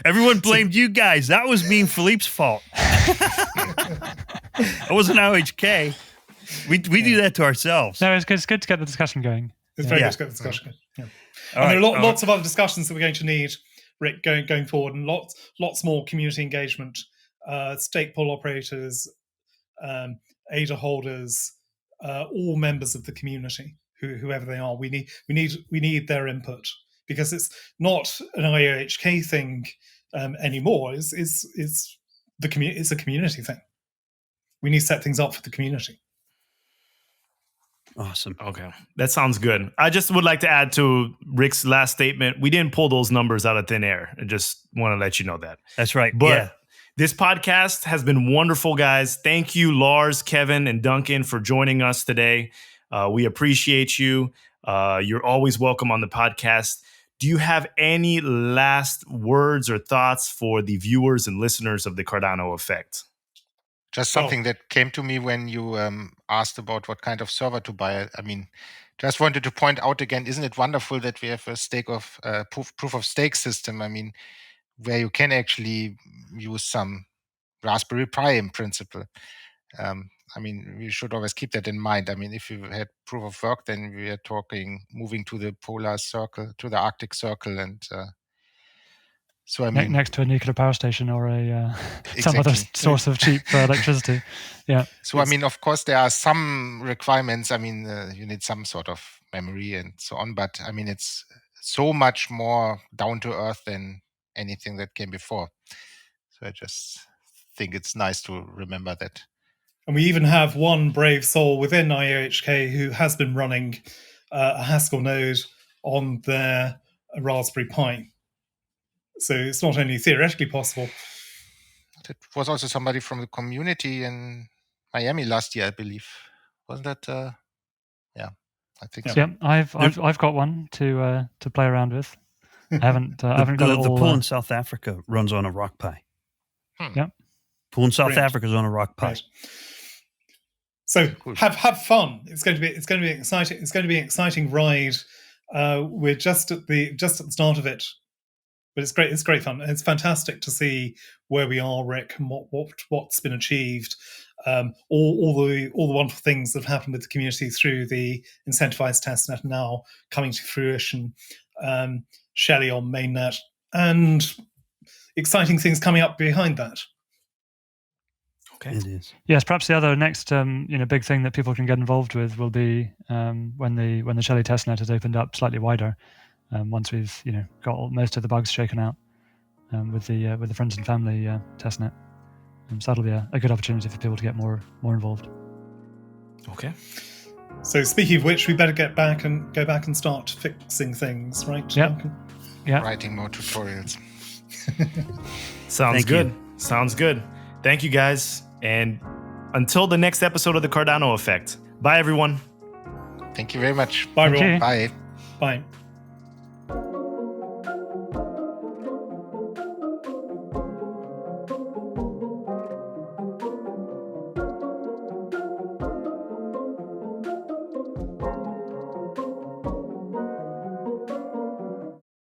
everyone blamed you guys. That was me and Philippe's fault. It wasn't IOHK. We do that to ourselves. No, it's good to get the discussion going. It's very good to get the discussion going. Yeah. And there are lots of other discussions that we're going to need, Rick, going forward, and lots more community engagement, stake pool operators, ADA holders, all members of the community, whoever they are. We need their input, because it's not an IOHK thing anymore. It's a community thing. We need to set things up for the community. Awesome. Okay. That sounds good. I just would like to add to Rick's last statement. We didn't pull those numbers out of thin air. I just want to let you know that. That's right. But this podcast has been wonderful, guys. Thank you, Lars, Kevin, and Duncan, for joining us today. We appreciate you. You're always welcome on the podcast. Do you have any last words or thoughts for the viewers and listeners of the Cardano Effect? Just something that came to me when you asked about what kind of server to buy. I mean, just wanted to point out again, isn't it wonderful that we have a proof of stake system? I mean, where you can actually use some Raspberry Pi in principle. I mean, we should always keep that in mind. I mean, if you had proof of work, then we are talking moving to the polar circle, to the Arctic Circle, and so I mean, next to a nuclear power station or a some Exactly. other source of cheap electricity. Yeah. So I mean, of course, there are some requirements. I mean, you need some sort of memory and so on. But I mean, it's so much more down to earth than anything that came before. So I just think it's nice to remember that. And we even have one brave soul within IOHK who has been running a Haskell node on their Raspberry Pi. So it's not only theoretically possible. It was also somebody from the community in Miami last year, I believe. Wasn't that? Yeah, I think so. Yeah, I've got one to play around with. I haven't got it all. The pool in South Africa runs on a Rock Pi. Yeah, pool in South Brilliant. Africa is on a Rock Pi. Right. So Cool. have fun. It's going to be exciting. It's going to be an exciting ride. We're just at the start of it, but it's great. It's great fun. It's fantastic to see where we are, Rick, and what's been achieved. All the wonderful things that have happened with the community through the incentivized testnet now coming to fruition. Shelley on mainnet, and exciting things coming up behind that. Okay. It is. Yes, perhaps the other next big thing that people can get involved with will be when the Shelley testnet has opened up slightly wider. Once we've got most of the bugs shaken out with the friends and family testnet, so that'll be a good opportunity for people to get more involved. Okay. So speaking of which, we better go back and start fixing things, right? Yep. Duncan? Yeah. Writing more tutorials. Sounds Thank good. you. Sounds good. Thank you, guys. And until the next episode of the Cardano Effect. Bye, everyone. Thank you very much. Bye, Thank everyone. you. Bye. Bye.